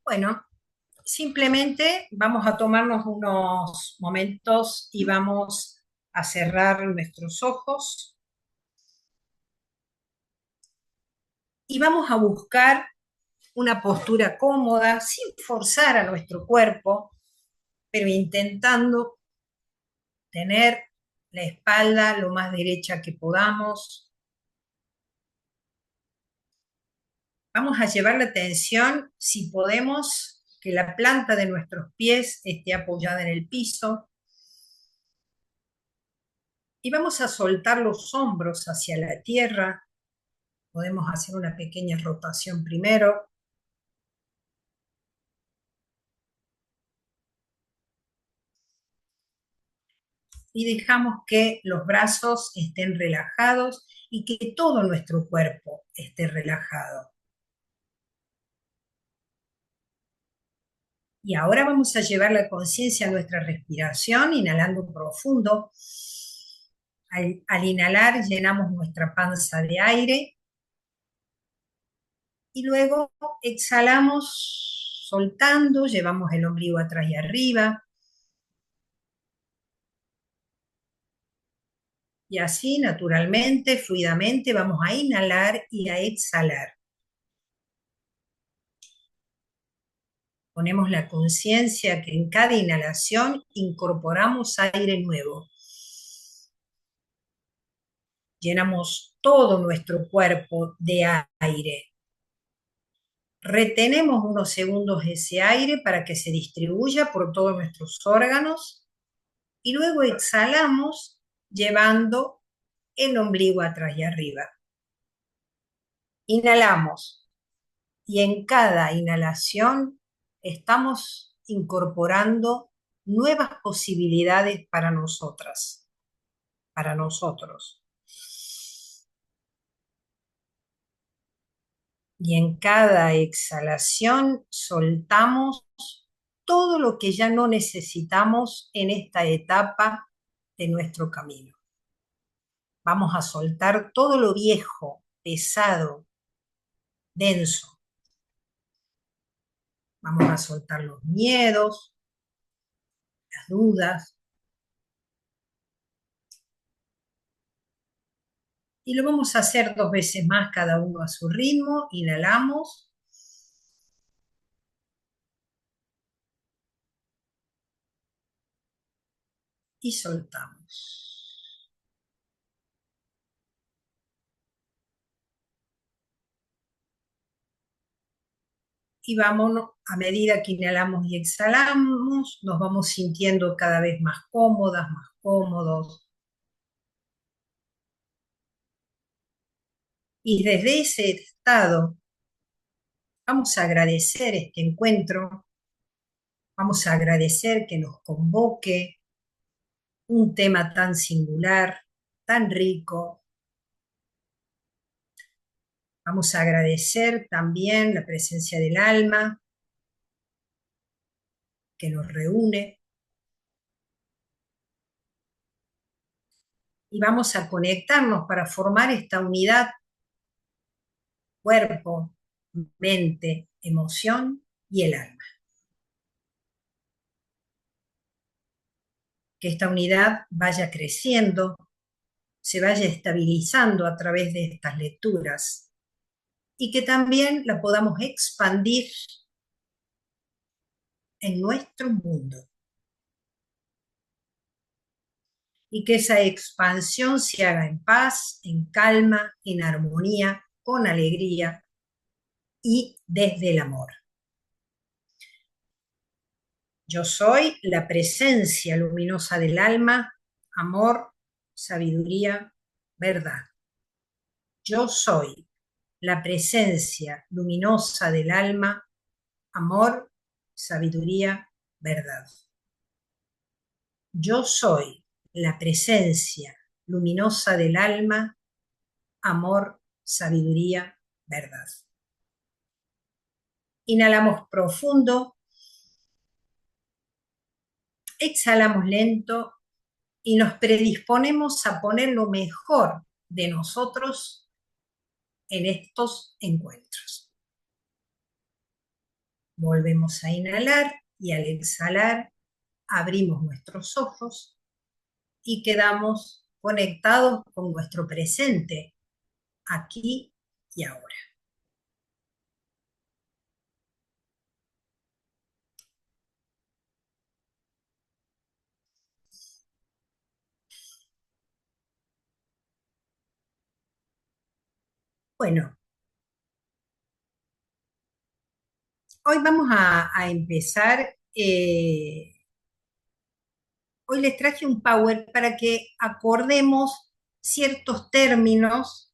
Bueno, simplemente vamos a tomarnos unos momentos y vamos a cerrar nuestros ojos y vamos a buscar una postura cómoda, sin forzar a nuestro cuerpo, pero intentando tener la espalda lo más derecha que podamos. Vamos a llevar la atención, si podemos, que la planta de nuestros pies esté apoyada en el piso. Y vamos a soltar los hombros hacia la tierra. Podemos hacer una pequeña rotación primero. Y dejamos que los brazos estén relajados y que todo nuestro cuerpo esté relajado. Y ahora vamos a llevar la conciencia a nuestra respiración, inhalando profundo. Al inhalar llenamos nuestra panza de aire y luego exhalamos soltando, llevamos el ombligo atrás y arriba. Y así, naturalmente, fluidamente, vamos a inhalar y a exhalar. Ponemos la conciencia que en cada inhalación incorporamos aire nuevo. Llenamos todo nuestro cuerpo de aire. Retenemos unos segundos ese aire para que se distribuya por todos nuestros órganos y luego exhalamos llevando el ombligo atrás y arriba. Inhalamos y en cada inhalación estamos incorporando nuevas posibilidades para nosotras, para nosotros. Y en cada exhalación soltamos todo lo que ya no necesitamos en esta etapa de nuestro camino. Vamos a soltar todo lo viejo, pesado, denso. Vamos a soltar los miedos, las dudas. Y lo vamos a hacer 2 veces más, cada uno a su ritmo. Inhalamos. Y soltamos. Y vamos, a medida que inhalamos y exhalamos, nos vamos sintiendo cada vez más cómodas, más cómodos. Y desde ese estado vamos a agradecer este encuentro, vamos a agradecer que nos convoque un tema tan singular, tan rico. Vamos a agradecer también la presencia del alma que nos reúne. Y vamos a conectarnos para formar esta unidad: cuerpo, mente, emoción y el alma. Que esta unidad vaya creciendo, se vaya estabilizando a través de estas lecturas y que también la podamos expandir en nuestro mundo. Y que esa expansión se haga en paz, en calma, en armonía, con alegría y desde el amor. Yo soy la presencia luminosa del alma, amor, sabiduría, verdad. Yo soy la presencia luminosa del alma, amor, sabiduría, verdad. Yo soy la presencia luminosa del alma, amor, sabiduría, verdad. Inhalamos profundo, exhalamos lento y nos predisponemos a poner lo mejor de nosotros en estos encuentros. Volvemos a inhalar y al exhalar abrimos nuestros ojos y quedamos conectados con nuestro presente, aquí y ahora. Bueno, hoy vamos a empezar. Hoy les traje un power para que acordemos ciertos términos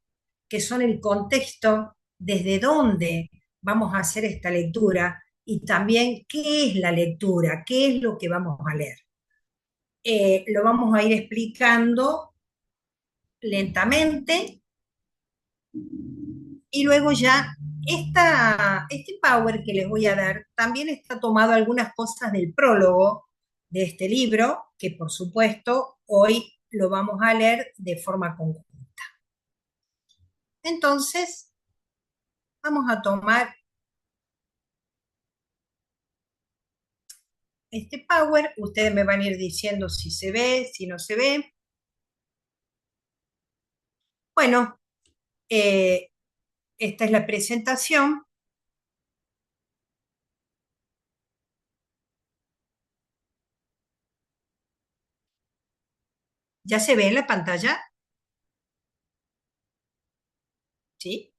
que son el contexto, desde dónde vamos a hacer esta lectura y también qué es la lectura, qué es lo que vamos a leer. Lo vamos a ir explicando lentamente y luego ya este power que les voy a dar también está tomado algunas cosas del prólogo de este libro, que por supuesto hoy lo vamos a leer de forma conjunta. Entonces, vamos a tomar este power, ustedes me van a ir diciendo si se ve, si no se ve. Bueno, eh, esta es la presentación. ¿Ya se ve en la pantalla? ¿Sí?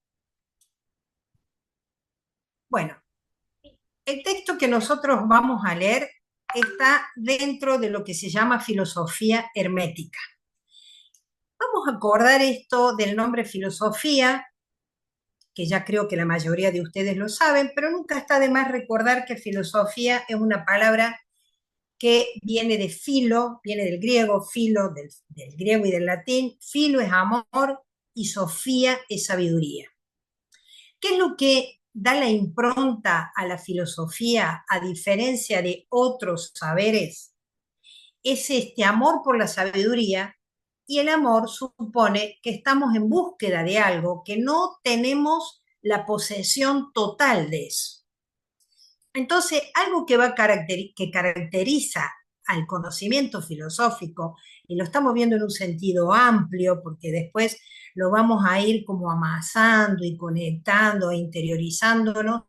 Bueno, el texto que nosotros vamos a leer está dentro de lo que se llama filosofía hermética. Vamos a acordar esto del nombre filosofía, que ya creo que la mayoría de ustedes lo saben, pero nunca está de más recordar que filosofía es una palabra que viene de filo, viene del griego, filo, del griego y del latín. Filo es amor y sofía es sabiduría. ¿Qué es lo que da la impronta a la filosofía a diferencia de otros saberes? Es este amor por la sabiduría, y el amor supone que estamos en búsqueda de algo, que no tenemos la posesión total de eso. Entonces, algo que caracteriza al conocimiento filosófico, y lo estamos viendo en un sentido amplio, porque después lo vamos a ir como amasando y conectando e interiorizándonos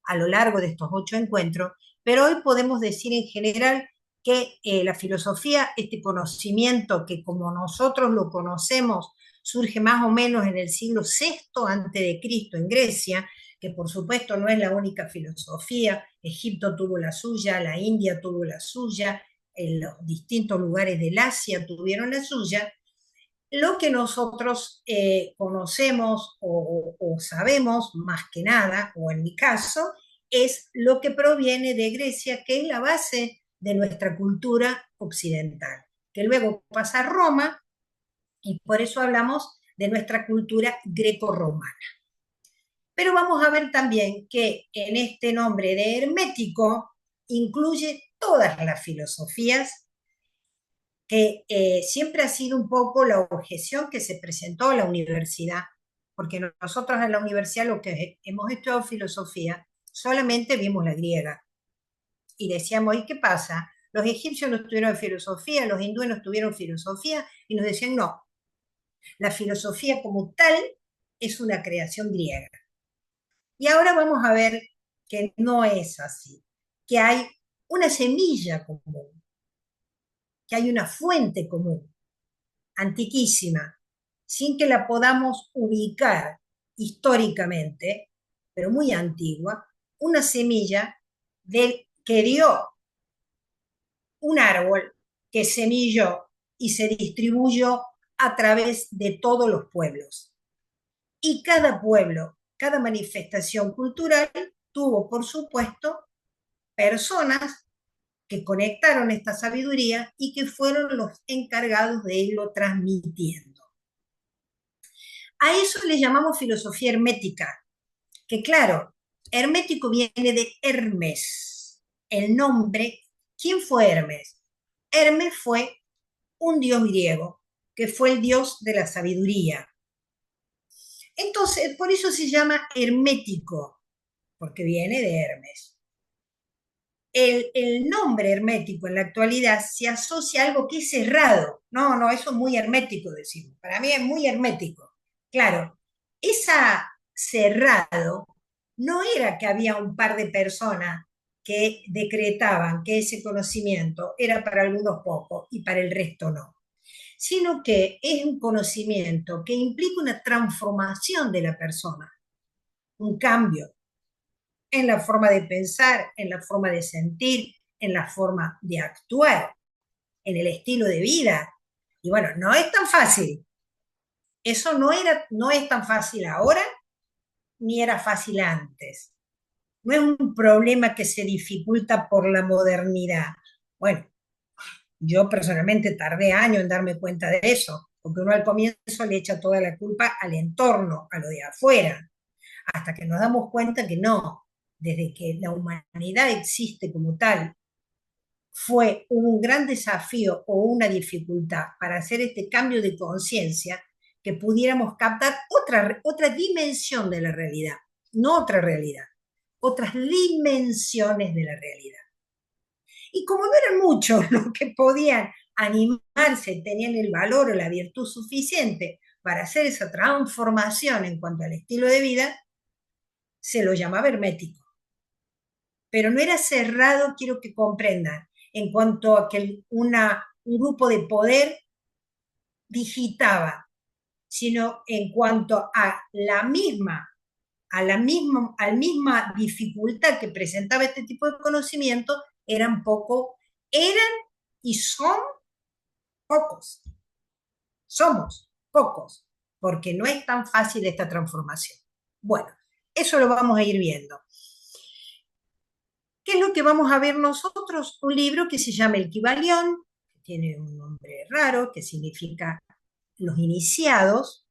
a lo largo de estos 8 encuentros, pero hoy podemos decir en general que la filosofía, este conocimiento que como nosotros lo conocemos, surge más o menos en el siglo VI antes de Cristo en Grecia, que por supuesto no es la única filosofía. Egipto tuvo la suya, la India tuvo la suya, en los distintos lugares del Asia tuvieron la suya. Lo que nosotros conocemos o sabemos más que nada, o en mi caso, es lo que proviene de Grecia, que es la base de nuestra cultura occidental, que luego pasa a Roma y por eso hablamos de nuestra cultura greco-romana. Pero vamos a ver también que en este nombre de hermético incluye todas las filosofías, que siempre ha sido un poco la objeción que se presentó a la universidad, porque nosotros en la universidad lo que hemos estudiado filosofía, solamente vimos la griega. Y decíamos, ¿y qué pasa? Los egipcios no tuvieron filosofía, los hindúes no tuvieron filosofía, y nos decían, no, la filosofía como tal es una creación griega. Y ahora vamos a ver que no es así, que hay una semilla común, que hay una fuente común, antiquísima, sin que la podamos ubicar históricamente, pero muy antigua, una semilla que dio un árbol que semilló y se distribuyó a través de todos los pueblos. Y cada pueblo, cada manifestación cultural tuvo, por supuesto, personas que conectaron esta sabiduría y que fueron los encargados de irlo transmitiendo. A eso le llamamos filosofía hermética, que claro, hermético viene de Hermes, el nombre. ¿Quién fue Hermes? Hermes fue un dios griego, que fue el dios de la sabiduría. Entonces, por eso se llama hermético, porque viene de Hermes. el nombre hermético en la actualidad se asocia a algo que es cerrado. No, no, eso es muy hermético, decimos. Para mí es muy hermético. Claro, esa cerrado no era que había un par de personas que decretaban que ese conocimiento era para algunos pocos y para el resto no, sino que es un conocimiento que implica una transformación de la persona, un cambio en la forma de pensar, en la forma de sentir, en la forma de actuar, en el estilo de vida. Y bueno, no es tan fácil. Eso no es tan fácil ahora, ni era fácil antes. No es un problema que se dificulta por la modernidad. Bueno, yo personalmente tardé años en darme cuenta de eso, porque uno al comienzo le echa toda la culpa al entorno, a lo de afuera, hasta que nos damos cuenta que no, desde que la humanidad existe como tal, fue un gran desafío o una dificultad para hacer este cambio de conciencia, que pudiéramos captar otra dimensión de la realidad, no otra realidad, otras dimensiones de la realidad. Y como no eran muchos los que podían animarse, tenían el valor o la virtud suficiente para hacer esa transformación en cuanto al estilo de vida, se lo llamaba hermético. Pero no era cerrado, quiero que comprendan, en cuanto a que un grupo de poder digitaba, sino en cuanto a la misma dificultad que presentaba este tipo de conocimiento, eran y son pocos, somos pocos, porque no es tan fácil esta transformación. Bueno, eso lo vamos a ir viendo. ¿Qué es lo que vamos a ver nosotros? Un libro que se llama El Kybalión, que tiene un nombre raro, que significa los iniciados.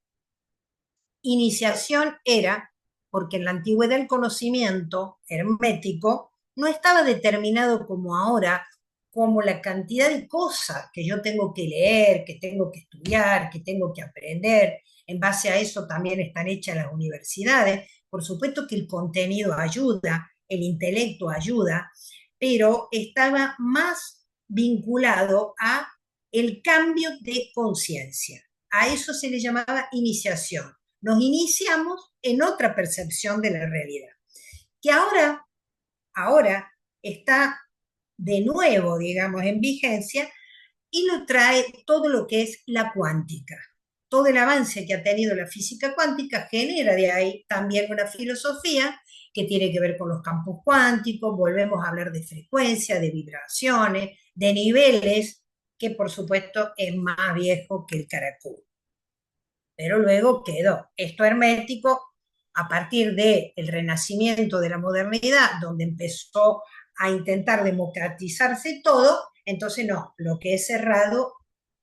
Iniciación era porque en la antigüedad el conocimiento hermético no estaba determinado como ahora, como la cantidad de cosas que yo tengo que leer, que tengo que estudiar, que tengo que aprender. En base a eso también están hechas las universidades. Por supuesto que el contenido ayuda, el intelecto ayuda, pero estaba más vinculado a el cambio de conciencia. A eso se le llamaba iniciación. Nos iniciamos en otra percepción de la realidad, que ahora está de nuevo, digamos, en vigencia, y lo trae todo lo que es la cuántica. Todo el avance que ha tenido la física cuántica genera de ahí también una filosofía que tiene que ver con los campos cuánticos. Volvemos a hablar de frecuencia, de vibraciones, de niveles, que por supuesto es más viejo que el caracol. Pero luego quedó esto hermético a partir del renacimiento de la modernidad, donde empezó a intentar democratizarse todo. Entonces no, lo que es cerrado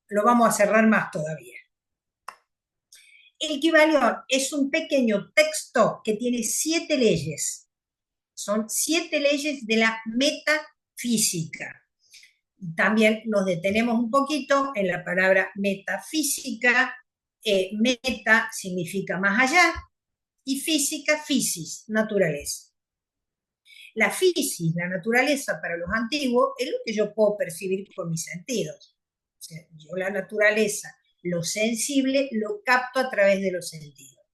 lo vamos a cerrar más todavía. El Kybalión es un pequeño texto que tiene 7 leyes. Son 7 leyes de la metafísica. También nos detenemos un poquito en la palabra metafísica. Meta significa más allá, y física, physis, naturaleza. La physis, la naturaleza para los antiguos, es lo que yo puedo percibir con mis sentidos. O sea, yo la naturaleza, lo sensible, lo capto a través de los sentidos.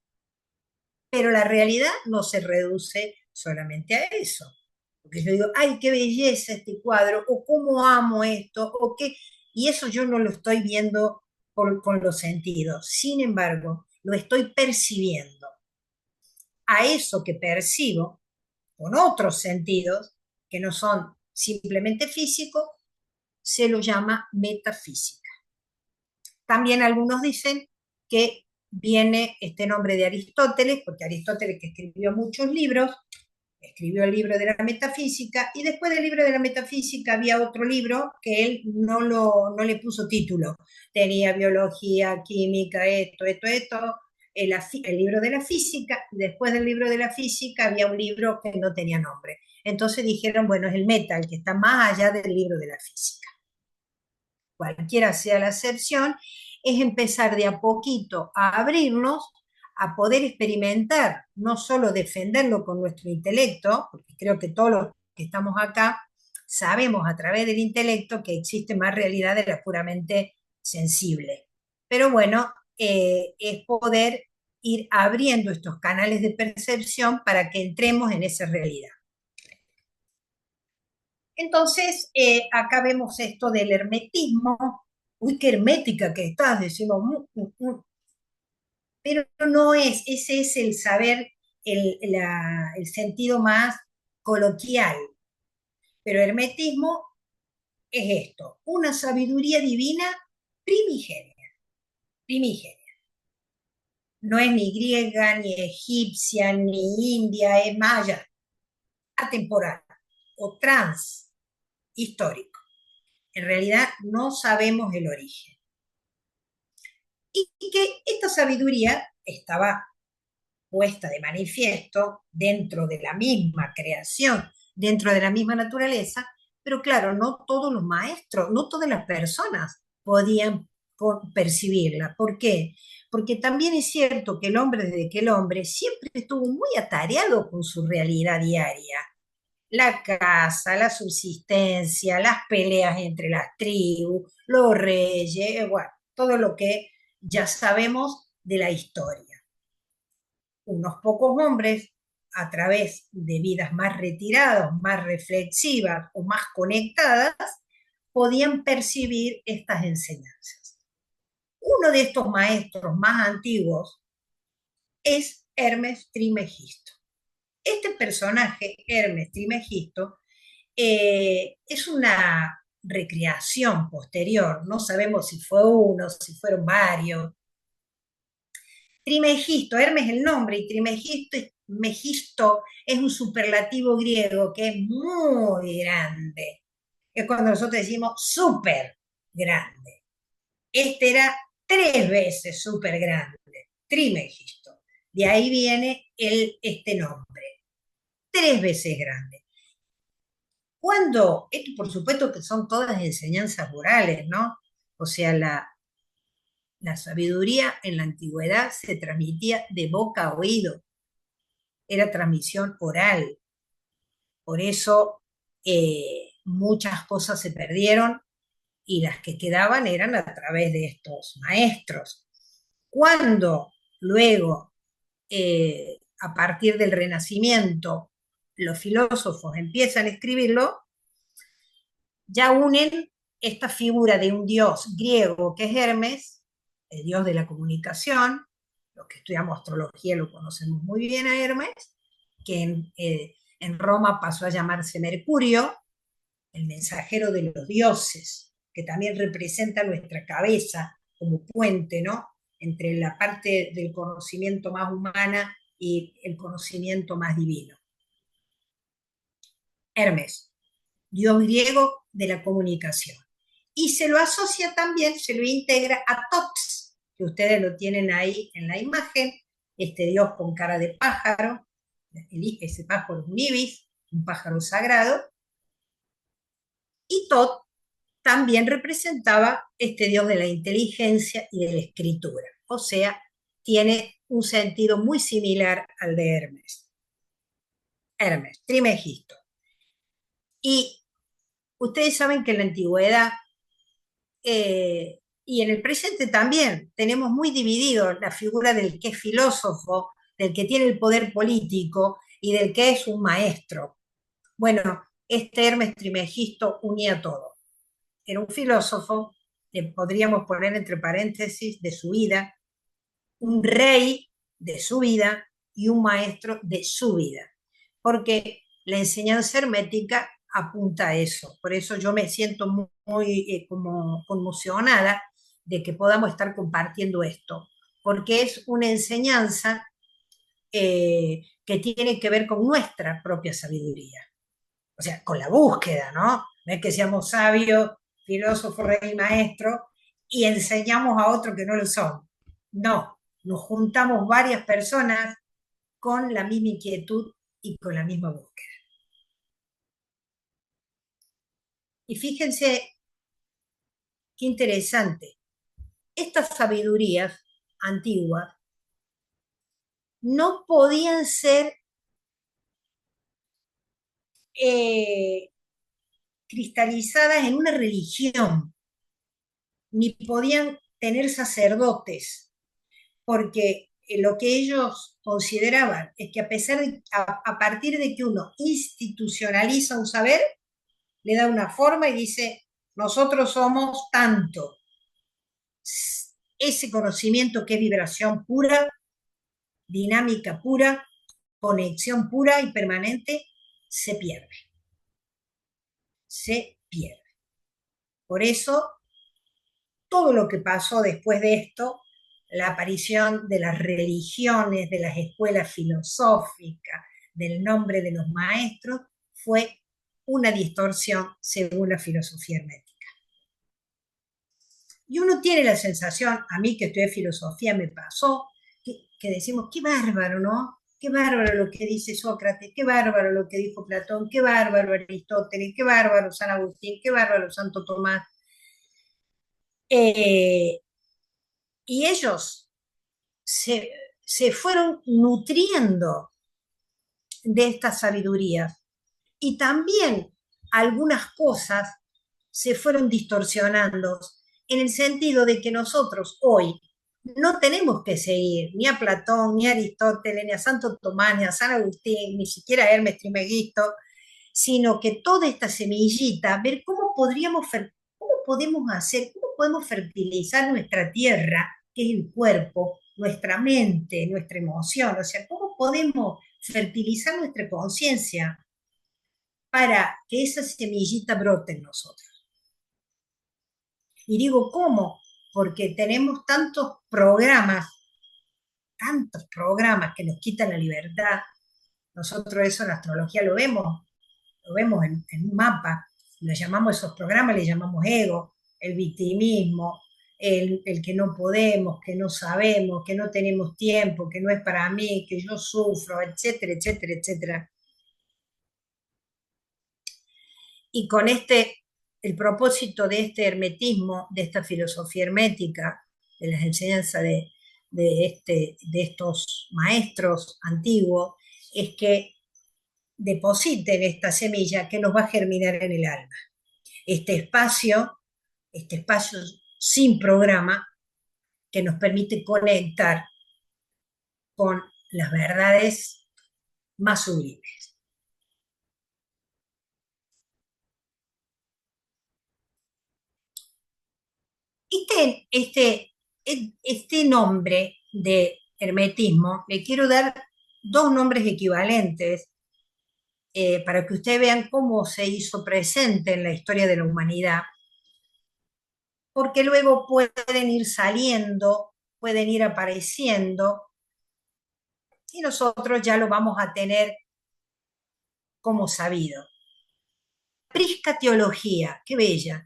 Pero la realidad no se reduce solamente a eso. Porque yo digo, ay, qué belleza este cuadro, o cómo amo esto, o qué. Y eso yo no lo estoy viendo con los sentidos. Sin embargo, lo estoy percibiendo. A eso que percibo con otros sentidos, que no son simplemente físicos, se lo llama metafísica. También algunos dicen que viene este nombre de Aristóteles, porque Aristóteles, que escribió muchos libros, escribió el libro de la metafísica, y después del libro de la metafísica había otro libro que él no le puso título. Tenía biología, química, esto, el libro de la física. Después del libro de la física había un libro que no tenía nombre. Entonces dijeron, bueno, es el meta, el que está más allá del libro de la física. Cualquiera sea la acepción, es empezar de a poquito a abrirnos, a poder experimentar, no solo defenderlo con nuestro intelecto, porque creo que todos los que estamos acá sabemos a través del intelecto que existe más realidad de la puramente sensible. Pero bueno, es poder ir abriendo estos canales de percepción para que entremos en esa realidad. Entonces, acá vemos esto del hermetismo. Uy, qué hermética que estás, decimos, pero no es, ese es el saber, el sentido más coloquial. Pero hermetismo es esto, una sabiduría divina primigenia, primigenia. No es ni griega, ni egipcia, ni india, es maya, atemporal o trans, histórico. En realidad no sabemos el origen. Y que esta sabiduría estaba puesta de manifiesto dentro de la misma creación, dentro de la misma naturaleza, pero claro, no todos los maestros, no todas las personas podían percibirla. ¿Por qué? Porque también es cierto que el hombre, desde que el hombre siempre estuvo muy atareado con su realidad diaria. La casa, la subsistencia, las peleas entre las tribus, los reyes, bueno, todo lo que ya sabemos de la historia. Unos pocos hombres, a través de vidas más retiradas, más reflexivas o más conectadas, podían percibir estas enseñanzas. Uno de estos maestros más antiguos es Hermes Trismegisto. Este personaje, Hermes Trismegisto, es una recreación posterior, no sabemos si fue uno, si fueron varios. Trimegisto, Hermes es el nombre, y Trimegisto Megisto es un superlativo griego que es muy grande. Es cuando nosotros decimos súper grande. Este era 3 veces súper grande, Trimegisto. De ahí viene este nombre, 3 veces grande. Cuando, esto por supuesto que son todas enseñanzas orales, ¿no? O sea, la sabiduría en la antigüedad se transmitía de boca a oído, era transmisión oral. Por eso muchas cosas se perdieron y las que quedaban eran a través de estos maestros. Cuando luego, a partir del Renacimiento, los filósofos empiezan a escribirlo, ya unen esta figura de un dios griego que es Hermes, el dios de la comunicación. Los que estudiamos astrología lo conocemos muy bien a Hermes, que en Roma pasó a llamarse Mercurio, el mensajero de los dioses, que también representa nuestra cabeza como puente, ¿no? Entre la parte del conocimiento más humana y el conocimiento más divino. Hermes, dios griego de la comunicación. Y se lo asocia también, se lo integra a Tox, que ustedes lo tienen ahí en la imagen, este dios con cara de pájaro, ese pájaro es un ibis, un pájaro sagrado, y Tot también representaba este dios de la inteligencia y de la escritura, o sea, tiene un sentido muy similar al de Hermes. Hermes, Trimegisto. Y ustedes saben que en la antigüedad y en el presente también tenemos muy dividido la figura del que es filósofo, del que tiene el poder político y del que es un maestro. Bueno, este Hermes Trimegisto unía todo. Era un filósofo, le podríamos poner entre paréntesis, de su vida, un rey de su vida y un maestro de su vida. Porque la enseñanza hermética apunta a eso. Por eso yo me siento muy como conmocionada de que podamos estar compartiendo esto, porque es una enseñanza que tiene que ver con nuestra propia sabiduría, o sea, con la búsqueda, ¿no? No es que seamos sabios, filósofos, rey, maestro, y enseñamos a otros que no lo son. No, nos juntamos varias personas con la misma inquietud y con la misma búsqueda. Y fíjense qué interesante, estas sabidurías antiguas no podían ser eh, cristalizadas en una religión, ni podían tener sacerdotes, porque lo que ellos consideraban es que a partir de que uno institucionaliza un saber, le da una forma y dice, nosotros somos tanto. Ese conocimiento que es vibración pura, dinámica pura, conexión pura y permanente, se pierde. Se pierde. Por eso, todo lo que pasó después de esto, la aparición de las religiones, de las escuelas filosóficas, del nombre de los maestros, fue una distorsión según la filosofía hermética. Y uno tiene la sensación, a mí que estudié filosofía me pasó, que decimos, qué bárbaro, ¿no? Qué bárbaro lo que dice Sócrates, qué bárbaro lo que dijo Platón, qué bárbaro Aristóteles, qué bárbaro San Agustín, qué bárbaro Santo Tomás. Eh, y ellos se, se fueron nutriendo de estas sabidurías. Y también algunas cosas se fueron distorsionando en el sentido de que nosotros hoy no tenemos que seguir ni a Platón, ni a Aristóteles, ni a Santo Tomás, ni a San Agustín, ni siquiera a Hermes Trismegisto, sino que toda esta semillita, ver cómo podemos hacer, cómo podemos fertilizar nuestra tierra, que es el cuerpo, nuestra mente, nuestra emoción, o sea, cómo podemos fertilizar nuestra conciencia para que esa semillita brote en nosotros. Y digo, ¿cómo? Porque tenemos tantos programas que nos quitan la libertad. Nosotros eso en la astrología lo vemos en un mapa, lo llamamos esos programas, le llamamos ego, el victimismo, el que no podemos, que no sabemos, que no tenemos tiempo, que no es para mí, que yo sufro, etcétera, etcétera, etcétera. Y con el propósito de este hermetismo, de esta filosofía hermética, de las enseñanzas de estos maestros antiguos, es que depositen esta semilla que nos va a germinar en el alma. Este espacio, este espacio sin programa, que nos permite conectar con las verdades más sublimes. Este nombre de hermetismo, le quiero dar dos nombres equivalentes para que ustedes vean cómo se hizo presente en la historia de la humanidad, porque luego pueden ir saliendo, pueden ir apareciendo, y nosotros ya lo vamos a tener como sabido. Prisca teología, qué bella.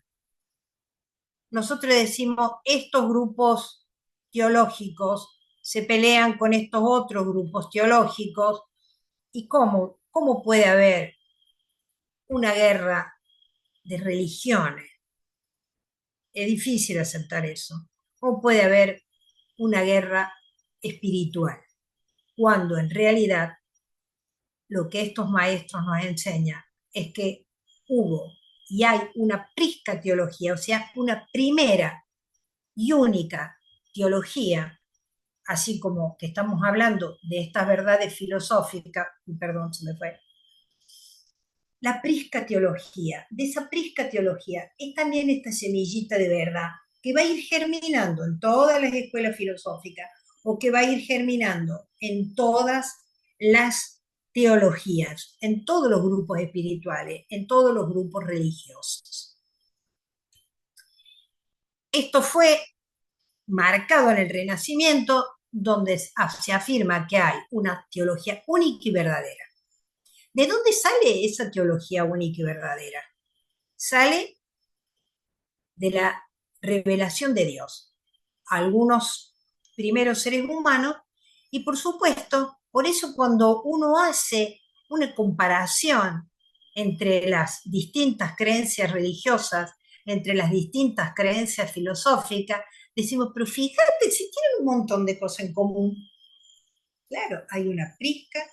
Nosotros decimos, estos grupos teológicos se pelean con estos otros grupos teológicos, ¿y cómo puede haber una guerra de religiones? Es difícil aceptar eso. ¿Cómo puede haber una guerra espiritual? Cuando en realidad lo que estos maestros nos enseñan es que hubo y hay una prisca teología, o sea, una primera y única teología, así como que estamos hablando de estas verdades filosóficas, perdón, se me fue, la prisca teología, de esa prisca teología es también esta semillita de verdad que va a ir germinando en todas las escuelas filosóficas o que va a ir germinando en todas las teologías, en todos los grupos espirituales, en todos los grupos religiosos. Esto fue marcado en el Renacimiento, donde se afirma que hay una teología única y verdadera. ¿De dónde sale esa teología única y verdadera? Sale de la revelación de Dios, algunos primeros seres humanos, y por supuesto, por eso cuando uno hace una comparación entre las distintas creencias religiosas, entre las distintas creencias filosóficas, decimos, pero fíjate si tienen un montón de cosas en común. Claro, hay una prisca,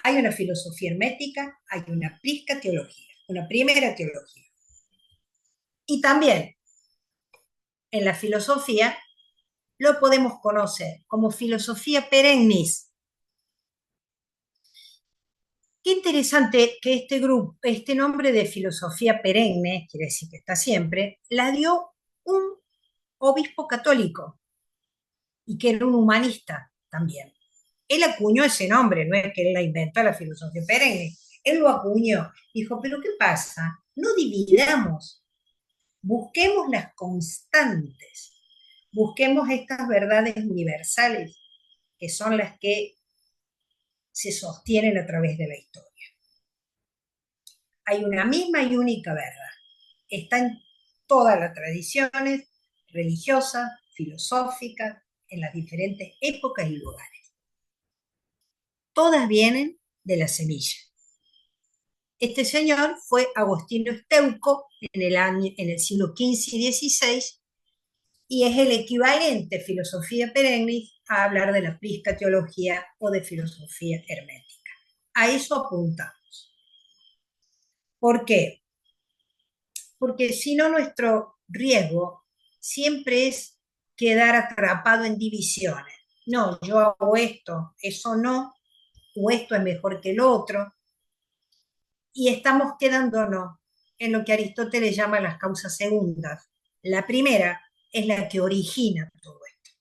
hay una filosofía hermética, hay una prisca teología. una primera teología. Y también en la filosofía lo podemos conocer como filosofía perennis. Qué interesante que este grupo, este nombre de filosofía perenne, quiere decir que está siempre, la dio un obispo católico y que era un humanista también. Él acuñó ese nombre, no es que él la inventó la filosofía perenne, él lo acuñó. Dijo, pero ¿qué pasa? No dividamos, busquemos las constantes, busquemos estas verdades universales que son las que se sostienen a través de la historia. Hay una misma y única verdad. Está en todas las tradiciones religiosas, filosóficas, en las diferentes épocas y lugares. Todas vienen de la semilla. Este señor fue Agostino Esteuco en el siglo XV y XVI y es el equivalente filosofía perennis a hablar de la prisca teología o de filosofía hermética. A eso apuntamos. ¿Por qué? Porque si no nuestro riesgo siempre es quedar atrapado en divisiones. No, yo hago esto, eso no, o esto es mejor que el otro, y estamos quedándonos en lo que Aristóteles llama las causas segundas. La primera es la que origina todo esto.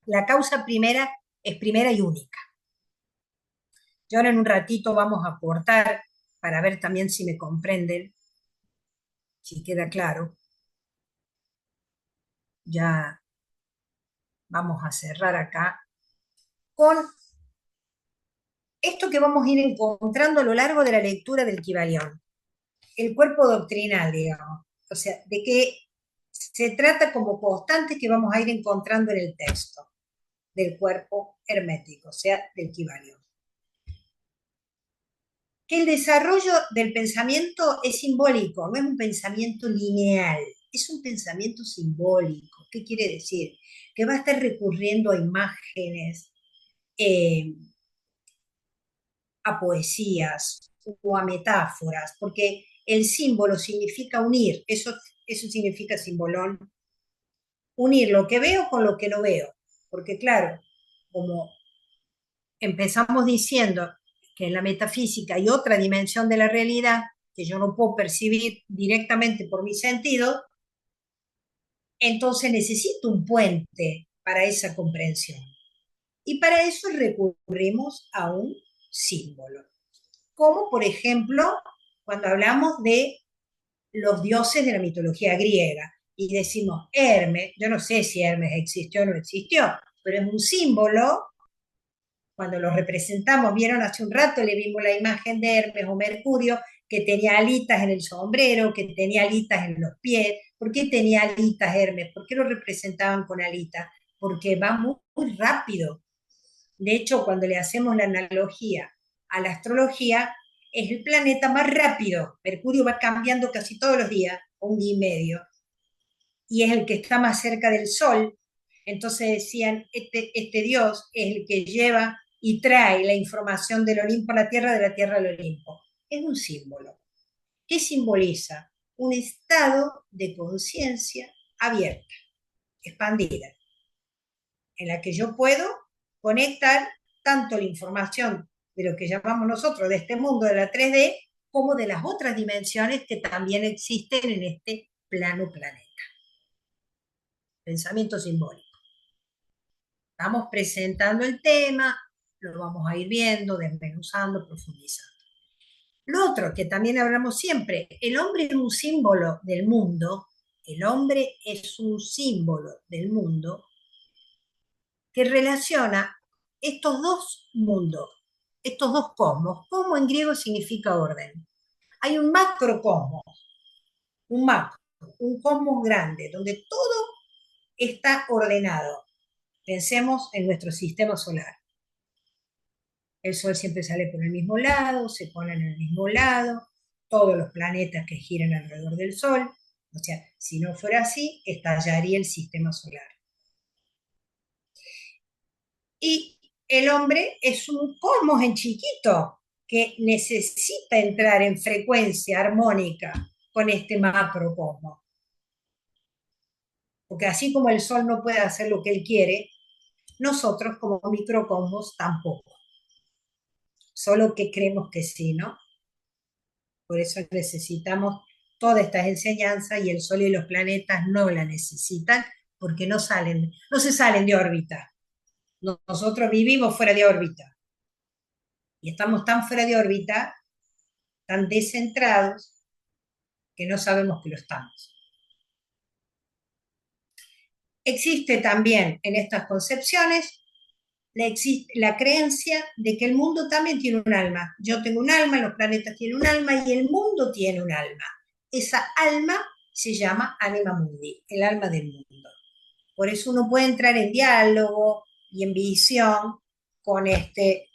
La causa primera es primera y única. Y ahora en un ratito vamos a cortar para ver también si me comprenden, si queda claro. Ya vamos a cerrar acá con esto que vamos a ir encontrando a lo largo de la lectura del Kybalión, el cuerpo doctrinal, digamos, o sea, de qué se trata como constante que vamos a ir encontrando en el texto del cuerpo hermético, o sea, del Kybalión. Que el desarrollo del pensamiento es simbólico, no es un pensamiento lineal, es un pensamiento simbólico. ¿Qué quiere decir? Que va a estar recurriendo a imágenes, a poesías o a metáforas, porque el símbolo significa unir, eso significa simbolón, unir lo que veo con lo que no veo, porque claro, como empezamos diciendo que en la metafísica hay otra dimensión de la realidad que yo no puedo percibir directamente por mi sentido, entonces necesito un puente para esa comprensión. Y para eso recurrimos a un símbolo. Como por ejemplo cuando hablamos de los dioses de la mitología griega y decimos Hermes, yo no sé si Hermes existió o no existió, pero es un símbolo. Cuando lo representamos, vieron hace un rato, le vimos la imagen de Hermes o Mercurio, que tenía alitas en el sombrero, que tenía alitas en los pies. ¿Por qué tenía alitas Hermes? ¿Por qué lo representaban con alitas? Porque va muy, muy rápido. De hecho, cuando le hacemos la analogía a la astrología, es el planeta más rápido. Mercurio va cambiando casi todos los días, un día y medio, y es el que está más cerca del Sol. Entonces decían, este Dios es el que lleva y trae la información del Olimpo a la Tierra, de la Tierra al Olimpo. Es un símbolo. ¿Qué simboliza? Un estado de conciencia abierta, expandida, en la que yo puedo conectar tanto la información de lo que llamamos nosotros de este mundo de la 3D, como de las otras dimensiones que también existen en este plano planeta. Pensamiento simbólico. Estamos presentando el tema, lo vamos a ir viendo, desmenuzando, profundizando. Lo otro que también hablamos siempre, el hombre es un símbolo del mundo, el hombre es un símbolo del mundo que relaciona estos dos mundos, estos dos cosmos. Cosmos en griego significa orden. Hay un macrocosmos, un macro, un cosmos grande, donde todo está ordenado. Pensemos en nuestro sistema solar. El Sol siempre sale por el mismo lado, se ponen en el mismo lado, todos los planetas que giran alrededor del Sol. O sea, si no fuera así, estallaría el sistema solar. Y el hombre es un cosmos en chiquito. que necesita entrar en frecuencia armónica con este macrocosmos. Porque así como el Sol no puede hacer lo que él quiere, nosotros como microcosmos tampoco. Solo que creemos que sí, ¿no? Por eso necesitamos todas estas enseñanzas y el Sol y los planetas no la necesitan porque no se salen de órbita. Nosotros vivimos fuera de órbita y estamos tan fuera de órbita, tan descentrados, que no sabemos que lo estamos. Existe también en estas concepciones la creencia de que el mundo también tiene un alma. Yo tengo un alma, los planetas tienen un alma y el mundo tiene un alma. Esa alma se llama anima mundi, el alma del mundo. Por eso uno puede entrar en diálogo y en visión con este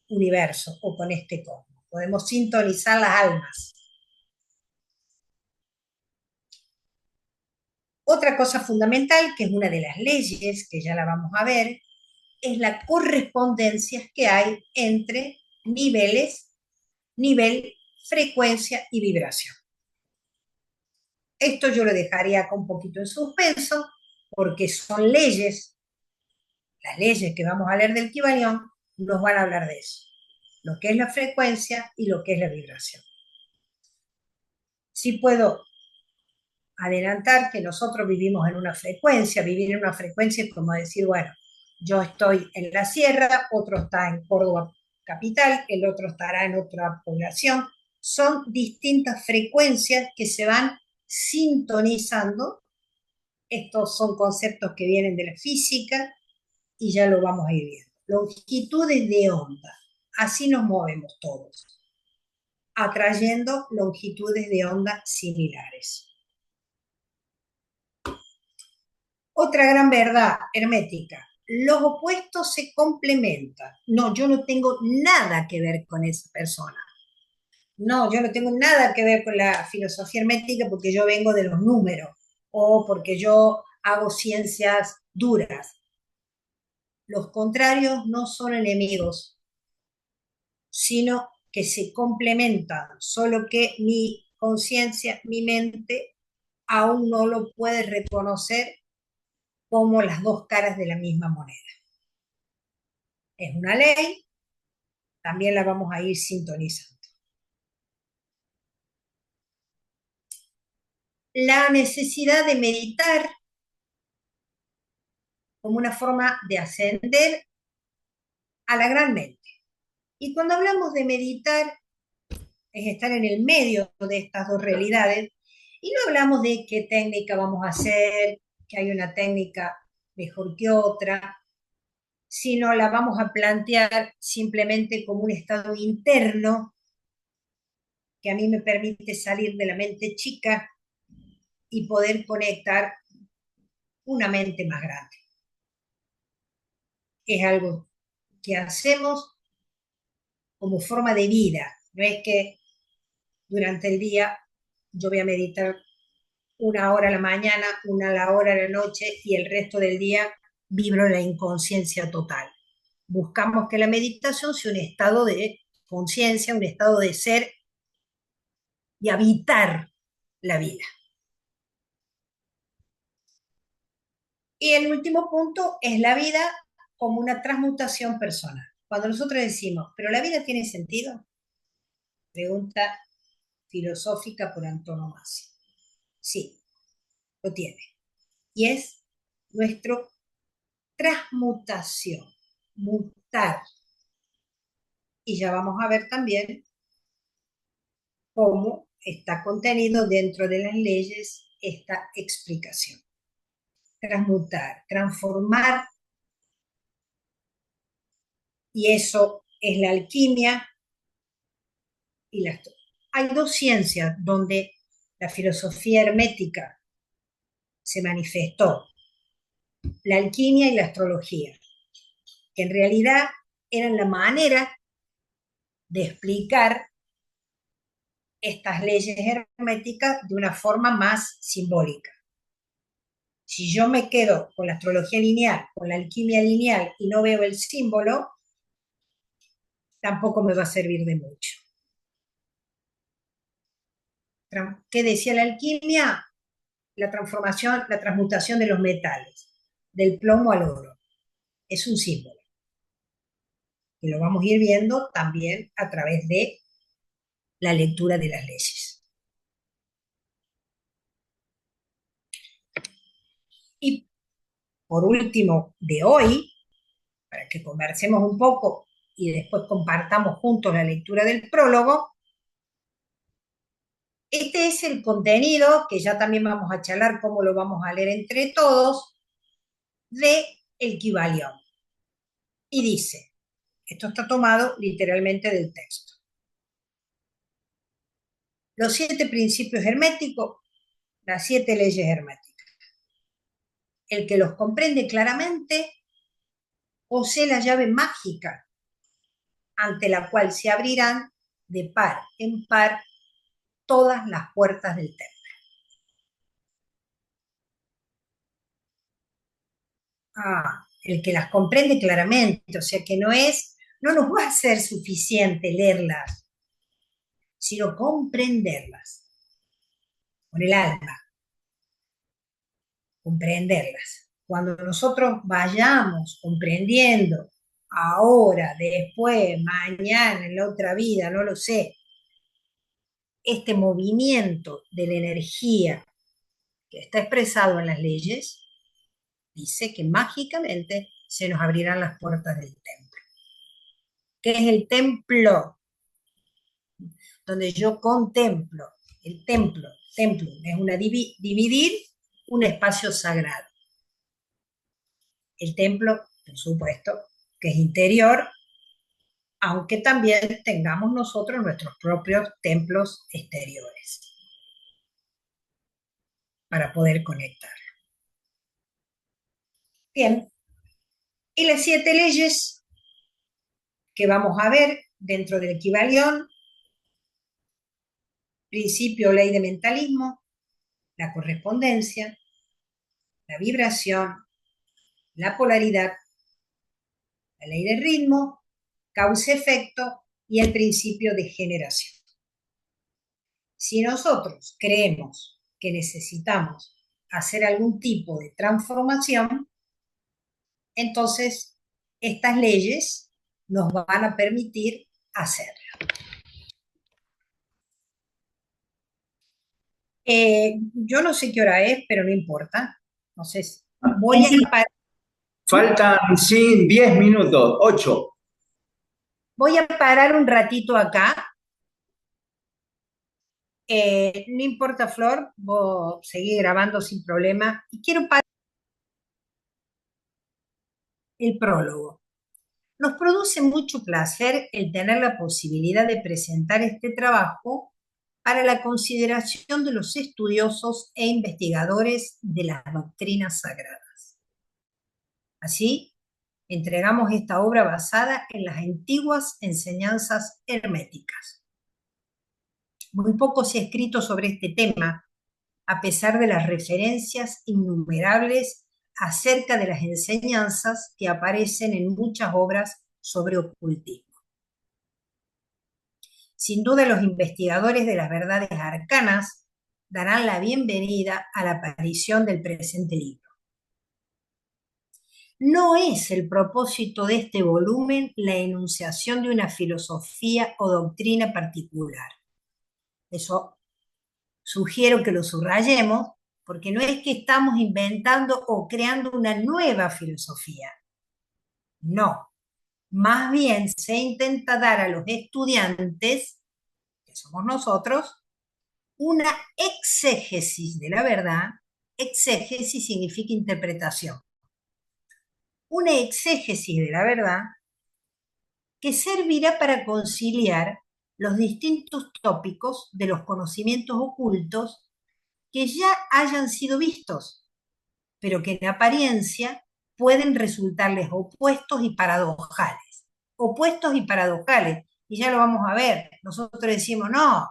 universo o con este cosmos. Podemos sintonizar las almas. Otra cosa fundamental, que es una de las leyes, que ya la vamos a ver, es la correspondencia que hay entre nivel, frecuencia y vibración. Esto yo lo dejaría acá un poquito en suspenso, porque son leyes, las leyes que vamos a leer del Kybalión nos van a hablar de eso, lo que es la frecuencia y lo que es la vibración. Sí puedo adelantar que nosotros vivimos en una frecuencia, vivir en una frecuencia es como decir, bueno, yo estoy en la sierra, otro está en Córdoba capital, el otro estará en otra población. Son distintas frecuencias que se van sintonizando. Estos son conceptos que vienen de la física y ya lo vamos a ir viendo. Longitudes de onda, así nos movemos todos, atrayendo longitudes de onda similares. Otra gran verdad hermética, los opuestos se complementan. No, yo no tengo nada que ver con esa persona. No, yo no tengo nada que ver con la filosofía hermética porque yo vengo de los números o porque yo hago ciencias duras. Los contrarios no son enemigos, sino que se complementan, solo que mi conciencia, mi mente, aún no lo puede reconocer como las dos caras de la misma moneda. Es una ley, también la vamos a ir sintonizando. La necesidad de meditar como una forma de ascender a la gran mente. Y cuando hablamos de meditar, es estar en el medio de estas dos realidades, y no hablamos de qué técnica vamos a hacer, que hay una técnica mejor que otra, sino la vamos a plantear simplemente como un estado interno que a mí me permite salir de la mente chica y poder conectar una mente más grande. Es algo que hacemos como forma de vida, no es que durante el día yo voy a meditar una hora a la mañana, una a la hora a la noche y el resto del día vibro en la inconsciencia total. Buscamos que la meditación sea un estado de conciencia, un estado de ser y habitar la vida. Y el último punto es la vida como una transmutación personal. Cuando nosotros decimos, ¿pero la vida tiene sentido? Pregunta filosófica por antonomasia. Sí, lo tiene. Y es nuestra transmutación, mutar. Y ya vamos a ver también cómo está contenido dentro de las leyes esta explicación. Transmutar, transformar, y eso es la alquimia y la... Hay dos ciencias donde la filosofía hermética se manifestó, la alquimia y la astrología, que en realidad eran la manera de explicar estas leyes herméticas de una forma más simbólica. Si yo me quedo con la astrología lineal, con la alquimia lineal y no veo el símbolo, tampoco me va a servir de mucho. ¿Qué decía la alquimia? La transformación, la transmutación de los metales, del plomo al oro. Es un símbolo. Y lo vamos a ir viendo también a través de la lectura de las leyes. Y por último, de hoy, para que conversemos un poco y después compartamos juntos la lectura del prólogo, este es el contenido, que ya también vamos a charlar cómo lo vamos a leer entre todos, de el Kybalión. Y dice, esto está tomado literalmente del texto: los 7 principios herméticos, las 7 leyes herméticas. El que los comprende claramente posee la llave mágica ante la cual se abrirán de par en par todas las puertas del templo. El que las comprende claramente, o sea que no nos va a ser suficiente leerlas, sino comprenderlas con el alma, comprenderlas. Cuando nosotros vayamos comprendiendo ahora, después, mañana, en la otra vida, no lo sé, este movimiento de la energía que está expresado en las leyes, dice que mágicamente se nos abrirán las puertas del templo. ¿Qué es el templo? Donde yo contemplo. El templo es dividir un espacio sagrado. El templo, por supuesto, que es interior, aunque también tengamos nosotros nuestros propios templos exteriores para poder conectar. Bien, y las 7 leyes que vamos a ver dentro del Kybalión: principio, ley de mentalismo, la correspondencia, la vibración, la polaridad, la ley del ritmo, causa-efecto y el principio de generación. Si nosotros creemos que necesitamos hacer algún tipo de transformación, entonces estas leyes nos van a permitir hacerlo. Yo no sé qué hora es, pero no importa. Entonces, voy a parar. Faltan, sí, 10 minutos, 8. Voy a parar un ratito acá. No importa, Flor, vos seguís grabando sin problema. Y quiero parar el prólogo. Nos produce mucho placer el tener la posibilidad de presentar este trabajo para la consideración de los estudiosos e investigadores de las doctrinas sagradas. Así, entregamos esta obra basada en las antiguas enseñanzas herméticas. Muy poco se ha escrito sobre este tema, a pesar de las referencias innumerables acerca de las enseñanzas que aparecen en muchas obras sobre ocultismo. Sin duda, los investigadores de las verdades arcanas darán la bienvenida a la aparición del presente libro. No es el propósito de este volumen la enunciación de una filosofía o doctrina particular. Eso sugiero que lo subrayemos, porque no es que estamos inventando o creando una nueva filosofía. No, más bien se intenta dar a los estudiantes, que somos nosotros, una exégesis de la verdad. Exégesis significa interpretación. Una exégesis de la verdad que servirá para conciliar los distintos tópicos de los conocimientos ocultos que ya hayan sido vistos, pero que en apariencia pueden resultarles opuestos y paradojales. Opuestos y paradojales, y ya lo vamos a ver. Nosotros decimos, no,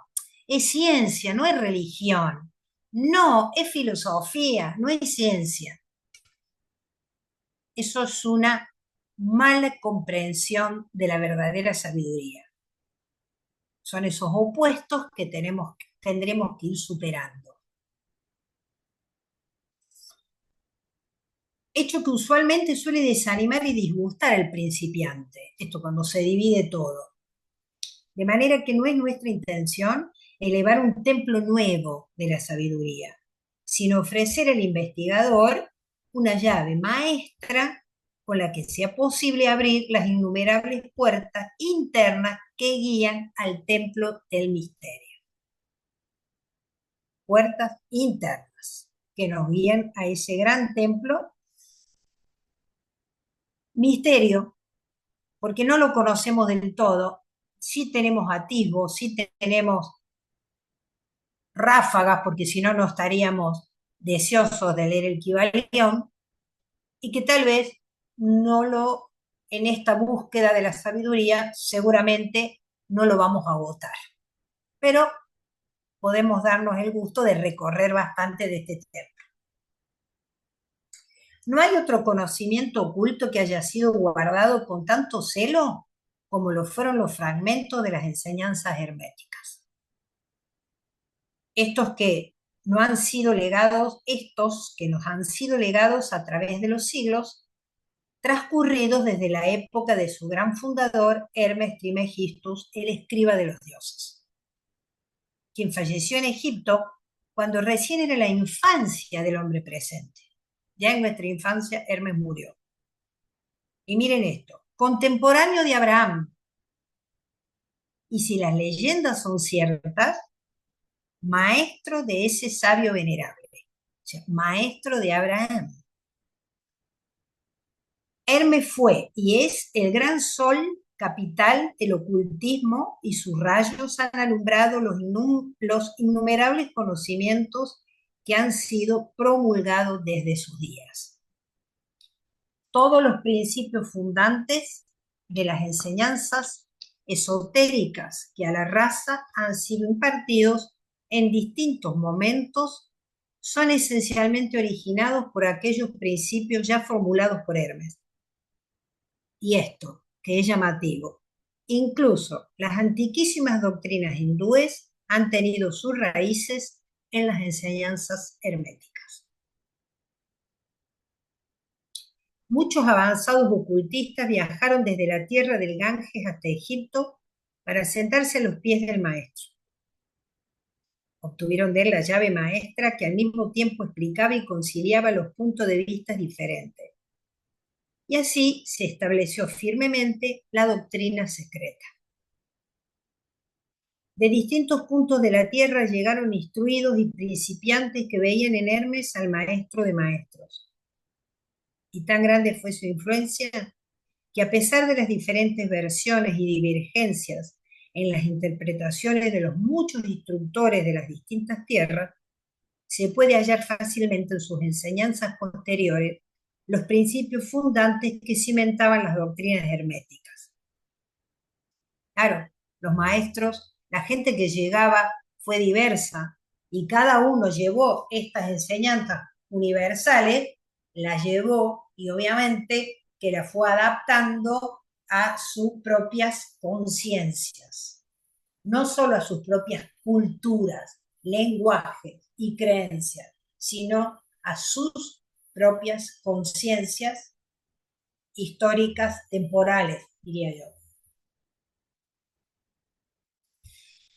es ciencia, no es religión. No, es filosofía, no es ciencia. Eso es una mala comprensión de la verdadera sabiduría. Son esos opuestos que tendremos que ir superando. Hecho que usualmente suele desanimar y disgustar al principiante, esto cuando se divide todo. De manera que no es nuestra intención elevar un templo nuevo de la sabiduría, sino ofrecer al investigador una llave maestra con la que sea posible abrir las innumerables puertas internas que guían al templo del misterio. Puertas internas que nos guían a ese gran templo misterio, porque no lo conocemos del todo, sí tenemos atisbos, sí tenemos ráfagas, porque si no, no estaríamos deseosos de leer el Kybalión, y que tal vez en esta búsqueda de la sabiduría, seguramente no lo vamos a agotar. Pero podemos darnos el gusto de recorrer bastante de este tema. No hay otro conocimiento oculto que haya sido guardado con tanto celo como lo fueron los fragmentos de las enseñanzas herméticas. Estos que nos han sido legados a través de los siglos, transcurridos desde la época de su gran fundador, Hermes Trismegistus, el escriba de los dioses, quien falleció en Egipto cuando recién era la infancia del hombre presente. Ya en nuestra infancia Hermes murió. Y miren esto, contemporáneo de Abraham, y si las leyendas son ciertas, maestro de ese sabio venerable, o sea, maestro de Abraham. Hermes fue y es el gran sol capital del ocultismo, y sus rayos han alumbrado los innumerables conocimientos que han sido promulgados desde sus días. Todos los principios fundantes de las enseñanzas esotéricas que a la raza han sido impartidos en distintos momentos son esencialmente originados por aquellos principios ya formulados por Hermes. Y esto, que es llamativo, incluso las antiquísimas doctrinas hindúes han tenido sus raíces en las enseñanzas herméticas. Muchos avanzados ocultistas viajaron desde la tierra del Ganges hasta Egipto para sentarse a los pies del maestro. Obtuvieron de él la llave maestra que al mismo tiempo explicaba y conciliaba los puntos de vista diferentes. Y así se estableció firmemente la doctrina secreta. De distintos puntos de la tierra llegaron instruidos y principiantes que veían en Hermes al maestro de maestros. Y tan grande fue su influencia que, a pesar de las diferentes versiones y divergencias en las interpretaciones de los muchos instructores de las distintas tierras, se puede hallar fácilmente en sus enseñanzas posteriores los principios fundantes que cimentaban las doctrinas herméticas. Claro, los maestros, la gente que llegaba fue diversa, y cada uno llevó estas enseñanzas universales, las llevó y obviamente que las fue adaptando a sus propias conciencias, no solo a sus propias culturas, lenguajes y creencias, sino a sus propias conciencias históricas, temporales, diría yo.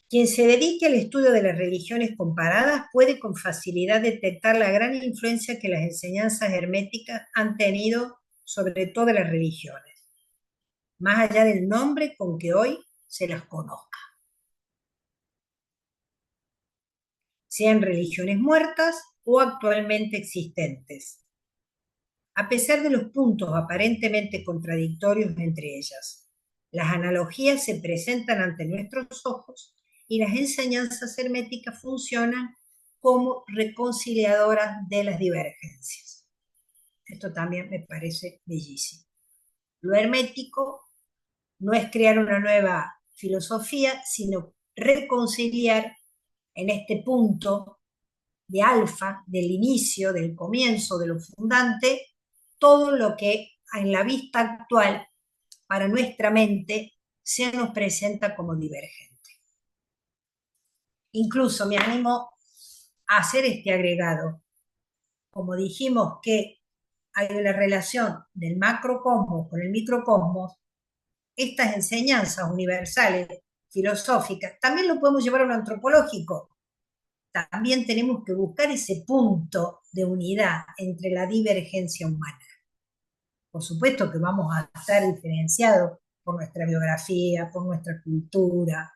Quien se dedique al estudio de las religiones comparadas puede con facilidad detectar la gran influencia que las enseñanzas herméticas han tenido sobre todas las religiones, más allá del nombre con que hoy se las conozca. Sean religiones muertas o actualmente existentes, a pesar de los puntos aparentemente contradictorios entre ellas. Las analogías se presentan ante nuestros ojos y las enseñanzas herméticas funcionan como reconciliadoras de las divergencias. Esto también me parece bellísimo. Lo hermético no es crear una nueva filosofía, sino reconciliar en este punto de alfa, del inicio, del comienzo, de lo fundante, todo lo que en la vista actual, para nuestra mente, se nos presenta como divergente. Incluso me animo a hacer este agregado. Como dijimos que hay una relación del macrocosmos con el microcosmos, estas enseñanzas universales, filosóficas, también lo podemos llevar a lo antropológico. También tenemos que buscar ese punto de unidad entre la divergencia humana. Por supuesto que vamos a estar diferenciados por nuestra biografía, por nuestra cultura,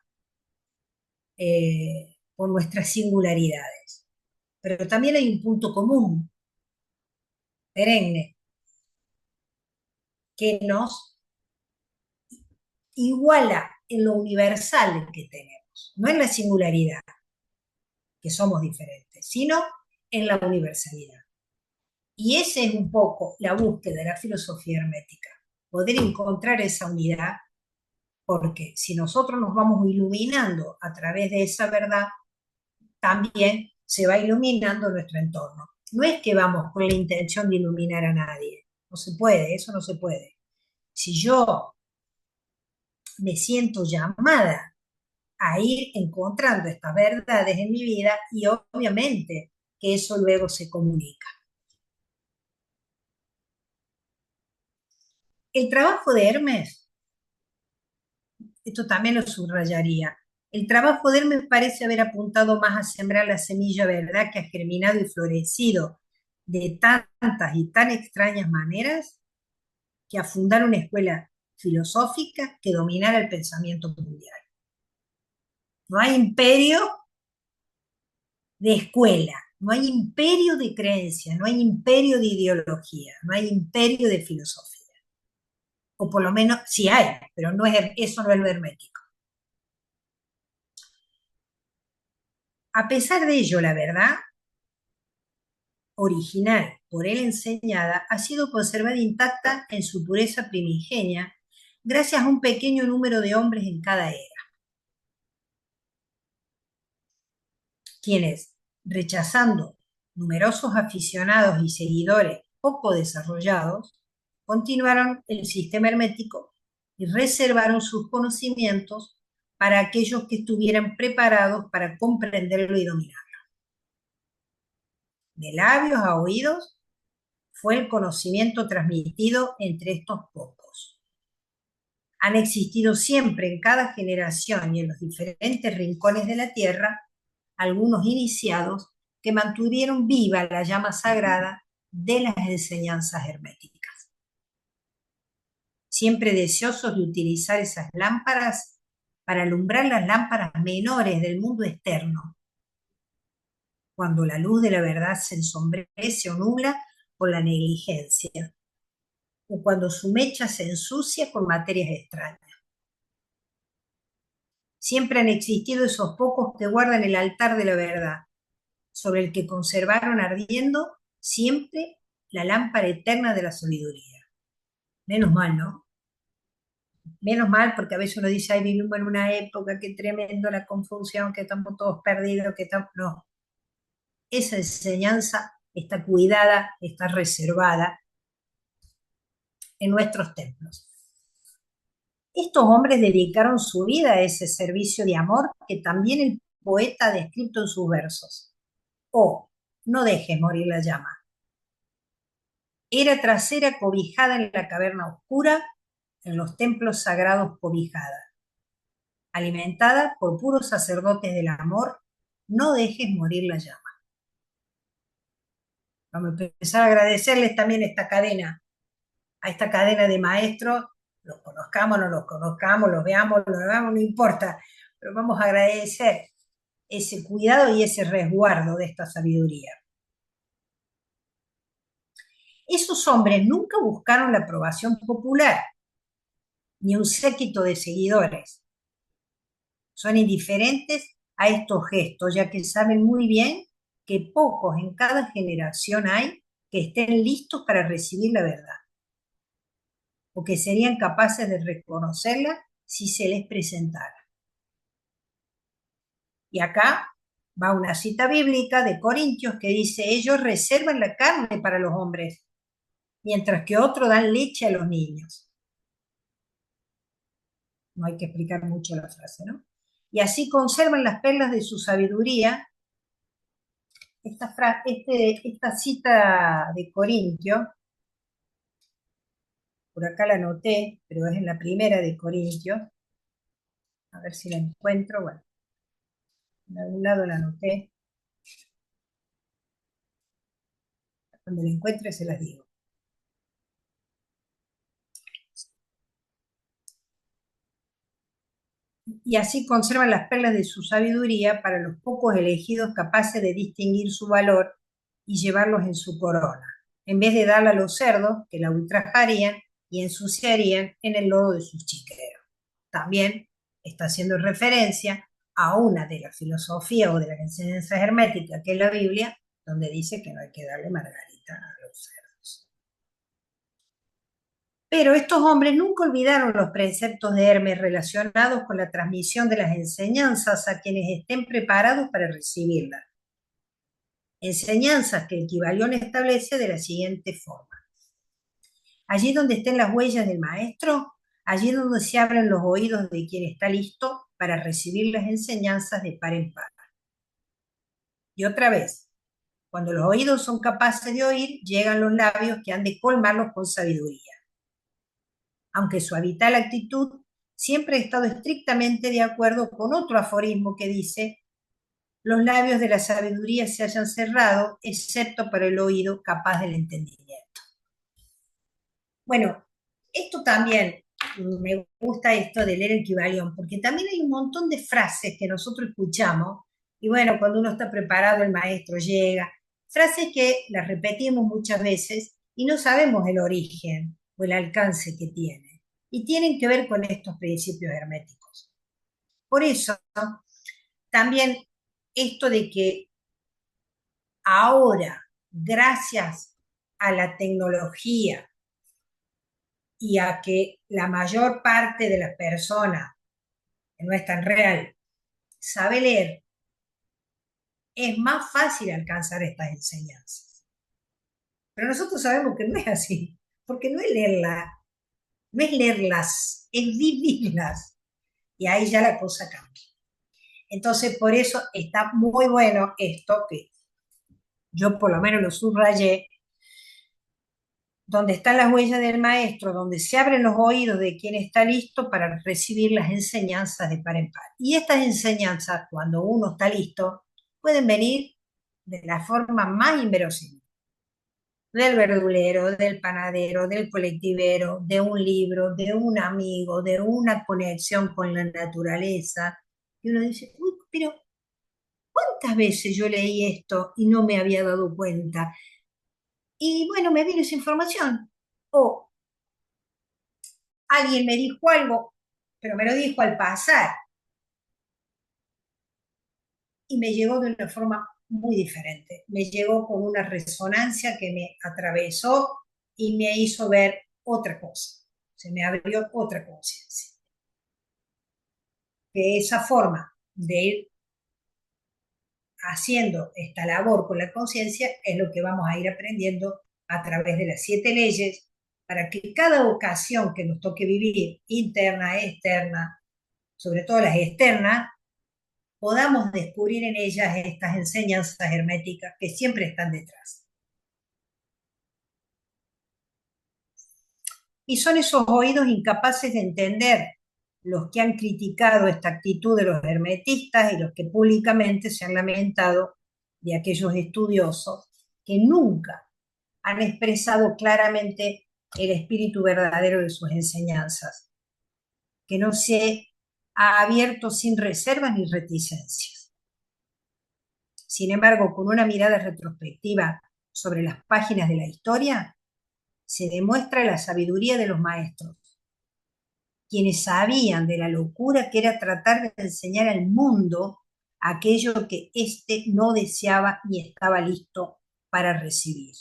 por nuestras singularidades. Pero también hay un punto común, perenne, que nos iguala en lo universal que tenemos, no en la singularidad, que somos diferentes, sino en la universalidad. Y esa es un poco la búsqueda de la filosofía hermética, poder encontrar esa unidad, porque si nosotros nos vamos iluminando a través de esa verdad, también se va iluminando nuestro entorno. No es que vamos con la intención de iluminar a nadie, no se puede, eso no se puede. Si yo me siento llamada a ir encontrando estas verdades en mi vida, y obviamente que eso luego se comunica. El trabajo de Hermes, esto también lo subrayaría, el trabajo de Hermes parece haber apuntado más a sembrar la semilla verdad que ha germinado y florecido de tantas y tan extrañas maneras, que a fundar una escuela filosófica que dominara el pensamiento mundial. No hay imperio de escuela, no hay imperio de creencia, no hay imperio de ideología, no hay imperio de filosofía. O por lo menos sí hay, pero no es, eso no es lo hermético. A pesar de ello, la verdad original por él enseñada ha sido conservada intacta en su pureza primigenia gracias a un pequeño número de hombres en cada era, quienes, rechazando numerosos aficionados y seguidores poco desarrollados, continuaron el sistema hermético y reservaron sus conocimientos para aquellos que estuvieran preparados para comprenderlo y dominarlo. De labios a oídos fue el conocimiento transmitido entre estos pocos. Han existido siempre en cada generación y en los diferentes rincones de la tierra algunos iniciados que mantuvieron viva la llama sagrada de las enseñanzas herméticas, siempre deseosos de utilizar esas lámparas para alumbrar las lámparas menores del mundo externo, cuando la luz de la verdad se ensombrece o nubla por la negligencia, o cuando su mecha se ensucia con materias extrañas. Siempre han existido esos pocos que guardan el altar de la verdad, sobre el que conservaron ardiendo siempre la lámpara eterna de la sabiduría. Menos mal, ¿no? Menos mal, porque a veces uno dice, ay, vivimos en una época, qué tremendo la confusión, que estamos todos perdidos, que estamos... No, esa enseñanza está cuidada, está reservada en nuestros templos. Estos hombres dedicaron su vida a ese servicio de amor que también el poeta ha descrito en sus versos. Oh, no dejes morir la llama. Era trasera cobijada en la caverna oscura, en los templos sagrados cobijada. Alimentada por puros sacerdotes del amor, no dejes morir la llama. Vamos a empezar a agradecerles también a esta cadena de maestros, los conozcamos, no los conozcamos, los veamos, no importa, pero vamos a agradecer ese cuidado y ese resguardo de esta sabiduría. Esos hombres nunca buscaron la aprobación popular, ni un séquito de seguidores. Son indiferentes a estos gestos, ya que saben muy bien que pocos en cada generación hay que estén listos para recibir la verdad, o que serían capaces de reconocerla si se les presentara. Y acá va una cita bíblica de Corintios que dice, ellos reservan la carne para los hombres, mientras que otros dan leche a los niños. No hay que explicar mucho la frase, ¿no? Y así conservan las perlas de su sabiduría. Esta cita de Corintio, por acá la anoté, pero es en la primera de Corintios, a ver si la encuentro, bueno, en algún lado la anoté, cuando la encuentre se las digo. Y así conservan las perlas de su sabiduría para los pocos elegidos capaces de distinguir su valor y llevarlos en su corona, en vez de darla a los cerdos que la ultrajarían y ensuciarían en el lodo de sus chiqueros. También está haciendo referencia a una de las filosofías o de las enseñanzas herméticas, que es la Biblia, donde dice que no hay que darle margarita a los cerdos. Pero estos hombres nunca olvidaron los preceptos de Hermes relacionados con la transmisión de las enseñanzas a quienes estén preparados para recibirlas. Enseñanzas que el Kybalión establece de la siguiente forma. Allí donde estén las huellas del maestro, allí donde se abren los oídos de quien está listo para recibir las enseñanzas de par en par. Y otra vez, cuando los oídos son capaces de oír, llegan los labios que han de colmarlos con sabiduría. Aunque su habitual actitud siempre ha estado estrictamente de acuerdo con otro aforismo que dice: los labios de la sabiduría se hayan cerrado, excepto para el oído capaz del entendimiento. Bueno, esto también, me gusta esto de leer el Kybalión, porque también hay un montón de frases que nosotros escuchamos, y bueno, cuando uno está preparado, el maestro llega, frases que las repetimos muchas veces y no sabemos el origen o el alcance que tiene, y tienen que ver con estos principios herméticos. Por eso, también esto de que ahora, gracias a la tecnología y a que la mayor parte de las personas, que no es tan real, sabe leer, es más fácil alcanzar estas enseñanzas. Pero nosotros sabemos que no es así, porque no es leerla, no es leerlas, es vivirlas. Y ahí ya la cosa cambia. Entonces, por eso está muy bueno esto que yo por lo menos lo subrayé, donde están las huellas del maestro, donde se abren los oídos de quien está listo para recibir las enseñanzas de par en par. Y estas enseñanzas, cuando uno está listo, pueden venir de la forma más inverosímil. Del verdulero, del panadero, del colectivero, de un libro, de un amigo, de una conexión con la naturaleza. Y uno dice, uy, pero ¿cuántas veces yo leí esto y no me había dado cuenta? Y bueno, me vino esa información. O alguien me dijo algo, pero me lo dijo al pasar y me llegó de una forma muy diferente. Me llegó con una resonancia que me atravesó y me hizo ver otra cosa. Se me abrió otra conciencia. Que esa forma de ir haciendo esta labor con la conciencia es lo que vamos a ir aprendiendo a través de las 7 leyes, para que cada ocasión que nos toque vivir, interna, externa, sobre todo las externas, podamos descubrir en ellas estas enseñanzas herméticas que siempre están detrás. Y son esos oídos incapaces de entender los que han criticado esta actitud de los hermetistas y los que públicamente se han lamentado de aquellos estudiosos que nunca han expresado claramente el espíritu verdadero de sus enseñanzas, que no se ha abierto sin reservas ni reticencias. Sin embargo, con una mirada retrospectiva sobre las páginas de la historia, se demuestra la sabiduría de los maestros, quienes sabían de la locura que era tratar de enseñar al mundo aquello que éste no deseaba ni estaba listo para recibir.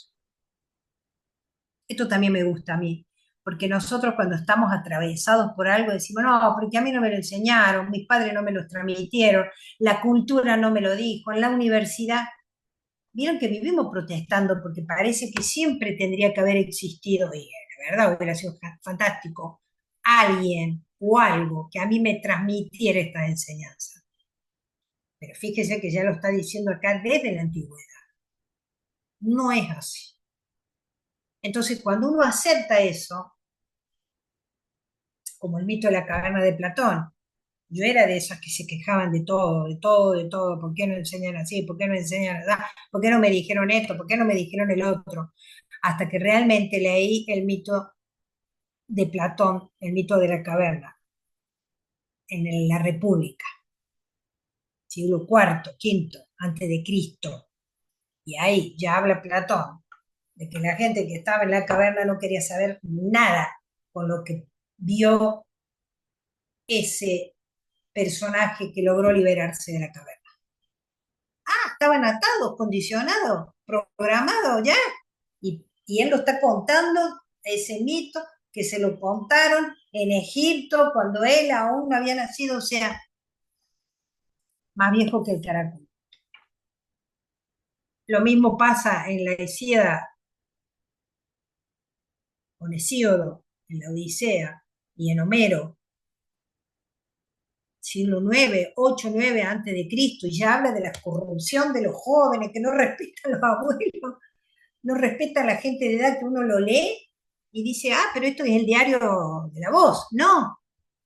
Esto también me gusta a mí, porque nosotros cuando estamos atravesados por algo decimos, no, porque a mí no me lo enseñaron, mis padres no me lo transmitieron, la cultura no me lo dijo, en la universidad. vieron que vivimos protestando porque parece que siempre tendría que haber existido, y la verdad hubiera sido fantástico, alguien o algo que a mí me transmitiera esta enseñanza. Pero fíjese que ya lo está diciendo acá desde la antigüedad. No es así. Entonces, cuando uno acepta eso, como el mito de la caverna de Platón, yo era de esas que se quejaban de todo, de todo, de todo. ¿Por qué no enseñan así? ¿Por qué no enseñan así? ¿Por qué no me dijeron esto? ¿Por qué no me dijeron el otro? Hasta que realmente leí el mito de Platón, el mito de la caverna, en la República, siglo IV, V, antes de Cristo. Y ahí ya habla Platón de que la gente que estaba en la caverna no quería saber nada con lo que vio ese personaje que logró liberarse de la caverna. Ah, estaban atados, condicionados, programados ya. Y él lo está contando, ese mito, que se lo contaron en Egipto cuando él aún no había nacido, o sea, más viejo que el caracol. Lo mismo pasa en la Hesíada, con Hesíodo, en la Odisea y en Homero, siglo IX, 8, 9 antes de Cristo, y ya habla de la corrupción de los jóvenes, que no respetan a los abuelos, no respeta a la gente de edad, que uno lo lee y dice, ah, pero esto es el diario de La Voz. No,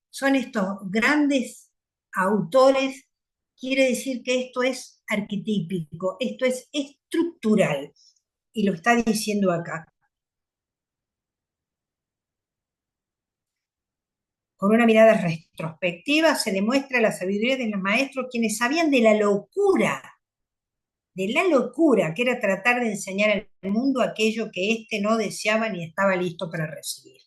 son estos grandes autores, quiere decir que esto es arquetípico, esto es estructural, y lo está diciendo acá. Con una mirada retrospectiva se demuestra la sabiduría de los maestros, quienes sabían de la locura que era tratar de enseñar al mundo aquello que éste no deseaba ni estaba listo para recibir.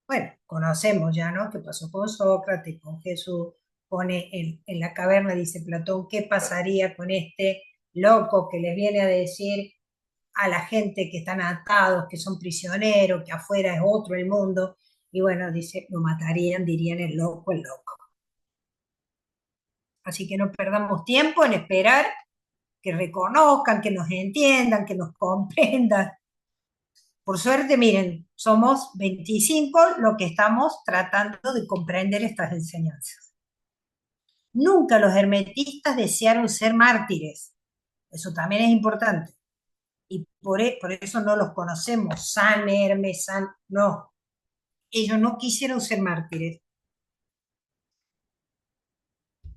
Bueno, conocemos ya, ¿no? ¿Qué pasó con Sócrates, con Jesús? Pone en la caverna, dice Platón, ¿qué pasaría con este loco que les viene a decir a la gente que están atados, que son prisioneros, que afuera es otro el mundo? Y bueno, dice, lo matarían, dirían el loco, el loco. Así que no perdamos tiempo en esperar que reconozcan, que nos entiendan, que nos comprendan. Por suerte, miren, somos 25 los que estamos tratando de comprender estas enseñanzas. Nunca los hermetistas desearon ser mártires. Eso también es importante. Y por eso no los conocemos. San Hermes, San... No. Ellos no quisieron ser mártires.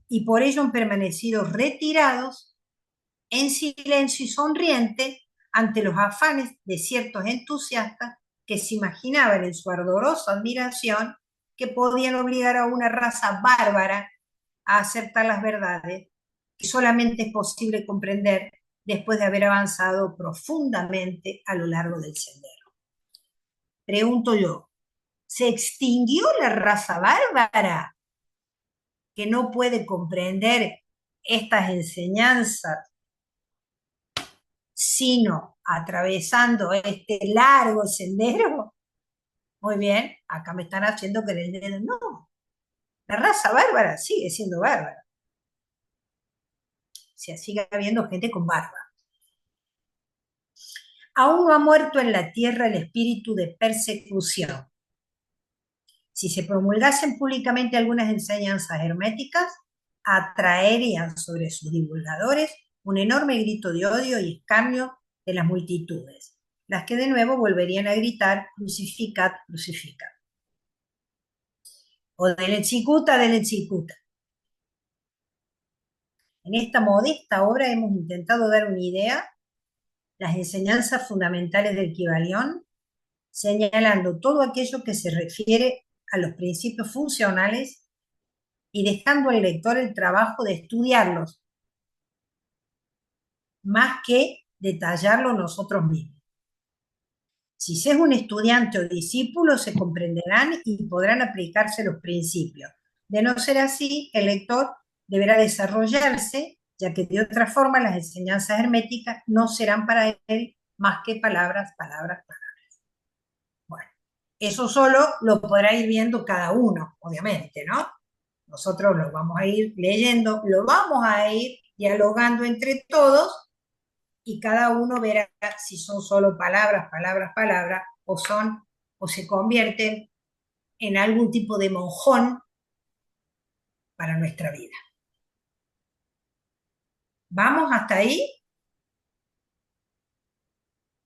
Y por ello han permanecido retirados, en silencio y sonriente, ante los afanes de ciertos entusiastas que se imaginaban en su ardorosa admiración que podían obligar a una raza bárbara a aceptar las verdades que solamente es posible comprender después de haber avanzado profundamente a lo largo del sendero. Pregunto yo, ¿se extinguió la raza bárbara que no puede comprender estas enseñanzas sino atravesando este largo sendero? Muy bien, acá me están haciendo que el dedo. No, la raza bárbara sigue siendo bárbara. O sea, sigue habiendo gente con barba. Aún no ha muerto en la tierra el espíritu de persecución. Si se promulgasen públicamente algunas enseñanzas herméticas, atraerían sobre sus divulgadores un enorme grito de odio y escarnio de las multitudes, las que de nuevo volverían a gritar, crucificad, crucificad. O denle chicuta, denle chicuta. En esta modesta obra hemos intentado dar una idea, las enseñanzas fundamentales del Kybalión, señalando todo aquello que se refiere a los principios funcionales y dejando al lector el trabajo de estudiarlos, más que detallarlo nosotros mismos. Si se es un estudiante o discípulo, se comprenderán y podrán aplicarse los principios. De no ser así, el lector deberá desarrollarse, ya que de otra forma las enseñanzas herméticas no serán para él más que palabras, palabras, palabras. Bueno, eso solo lo podrá ir viendo cada uno, obviamente, ¿no? Nosotros lo vamos a ir leyendo, lo vamos a ir dialogando entre todos y cada uno verá si son solo palabras, palabras, palabras, o son, o se convierten en algún tipo de monjón para nuestra vida. ¿Vamos hasta ahí?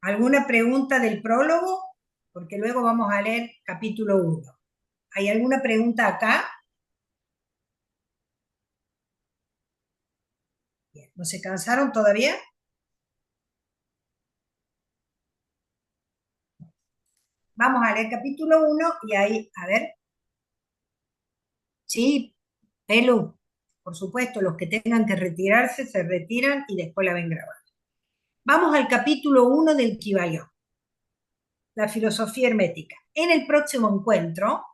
¿Alguna pregunta del prólogo? Porque luego vamos a leer capítulo 1. ¿Hay alguna pregunta acá? Bien. ¿No se cansaron todavía? Vamos a leer capítulo 1 y ahí, a ver. Sí, Pelu, por supuesto, los que tengan que retirarse se retiran y después la ven grabada. Vamos al capítulo 1 del Kybalión, la filosofía hermética. En el próximo encuentro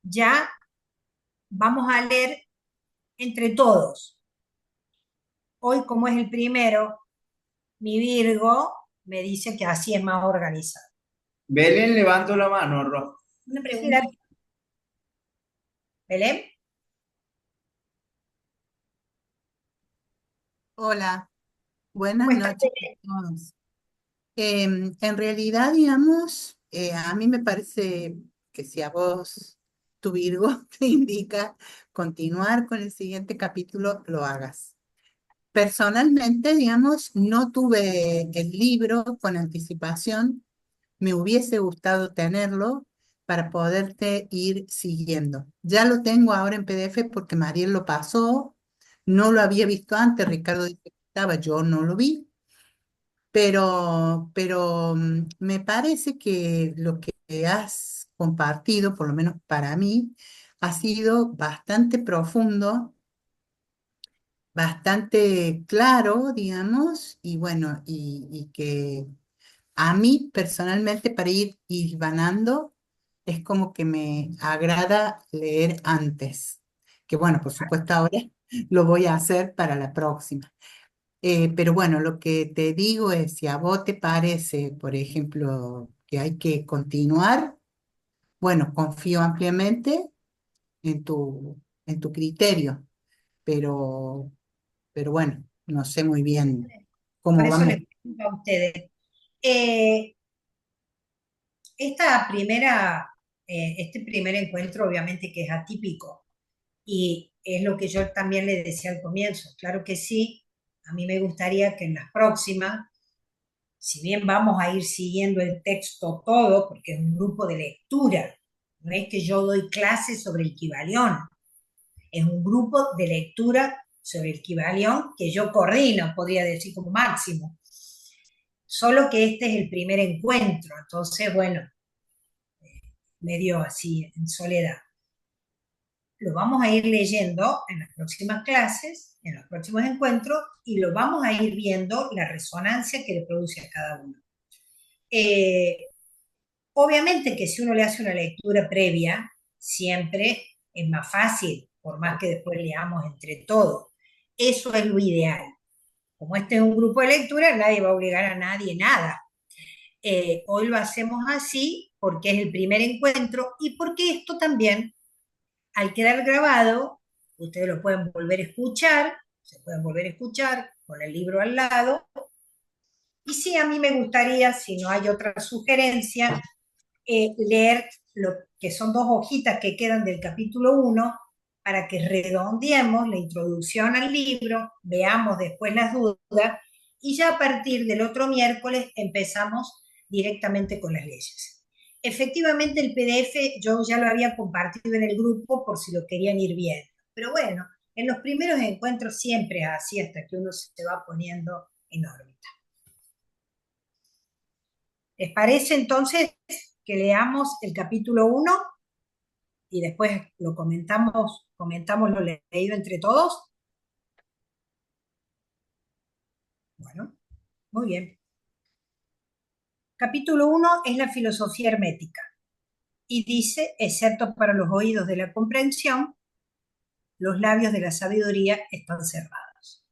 ya vamos a leer entre todos. Hoy, como es el primero, mi Virgo me dice que así es más organizado. Belén levantó la mano, Una pregunta. ¿Belén? Hola, ¿Cómo buenas estás, noches a Belén? todos. En realidad, digamos, a mí me parece que si a vos, tu Virgo, te indica continuar con el siguiente capítulo, lo hagas. Personalmente, digamos, no tuve el libro con anticipación, me hubiese gustado tenerlo para poderte ir siguiendo. Ya lo tengo ahora en PDF porque Mariel lo pasó, no lo había visto antes, Ricardo dice que estaba, yo no lo vi. Pero me parece que lo que has compartido, por lo menos para mí, ha sido bastante profundo, bastante claro, digamos, y bueno, y que a mí personalmente para ir hilvanando es como que me agrada leer antes, que bueno, por supuesto ahora lo voy a hacer para la próxima. Pero bueno, lo que te digo es, si a vos te parece, por ejemplo, que hay que continuar, bueno, confío ampliamente en tu criterio, pero, pero bueno, no sé muy bien Por cómo eso vamos. les pregunto a ustedes. Eh, esta primera, este primer encuentro obviamente que es atípico y es lo que yo también le decía al comienzo. Claro que sí, a mí me gustaría que en las próximas, si bien vamos a ir siguiendo el texto todo, porque es un grupo de lectura, no es que yo doy clases sobre el Kybalión, es un grupo de lectura sobre el Kybalión que yo coordino, podría decir como máximo. Solo que este es el primer encuentro, entonces, bueno, medio así, en soledad. Lo vamos a ir leyendo en las próximas clases, en los próximos encuentros, y lo vamos a ir viendo la resonancia que le produce a cada uno. Eh, Obviamente que si uno le hace una lectura previa, siempre es más fácil, por más que después leamos entre todos. Eso es lo ideal. Como este es un grupo de lectura, nadie va a obligar a nadie nada. Hoy lo hacemos así porque es el primer encuentro y porque esto también, al quedar grabado, ustedes lo pueden volver a escuchar, se pueden volver a escuchar con el libro al lado. Y sí, a mí me gustaría, si no hay otra sugerencia, leer lo que son dos hojitas que quedan del capítulo 1 para que redondeemos la introducción al libro, veamos después las dudas y ya a partir del otro miércoles empezamos directamente con las leyes. Efectivamente el PDF yo ya lo había compartido en el grupo por si lo querían ir viendo, pero bueno, en los primeros encuentros siempre es así hasta que uno se va poniendo en órbita. ¿Les parece entonces que leamos el capítulo 1 y después lo comentamos lo leído entre todos? Bueno, muy bien. Capítulo 1 es la filosofía hermética y dice, excepto para los oídos de la comprensión, los labios de la sabiduría están cerrados.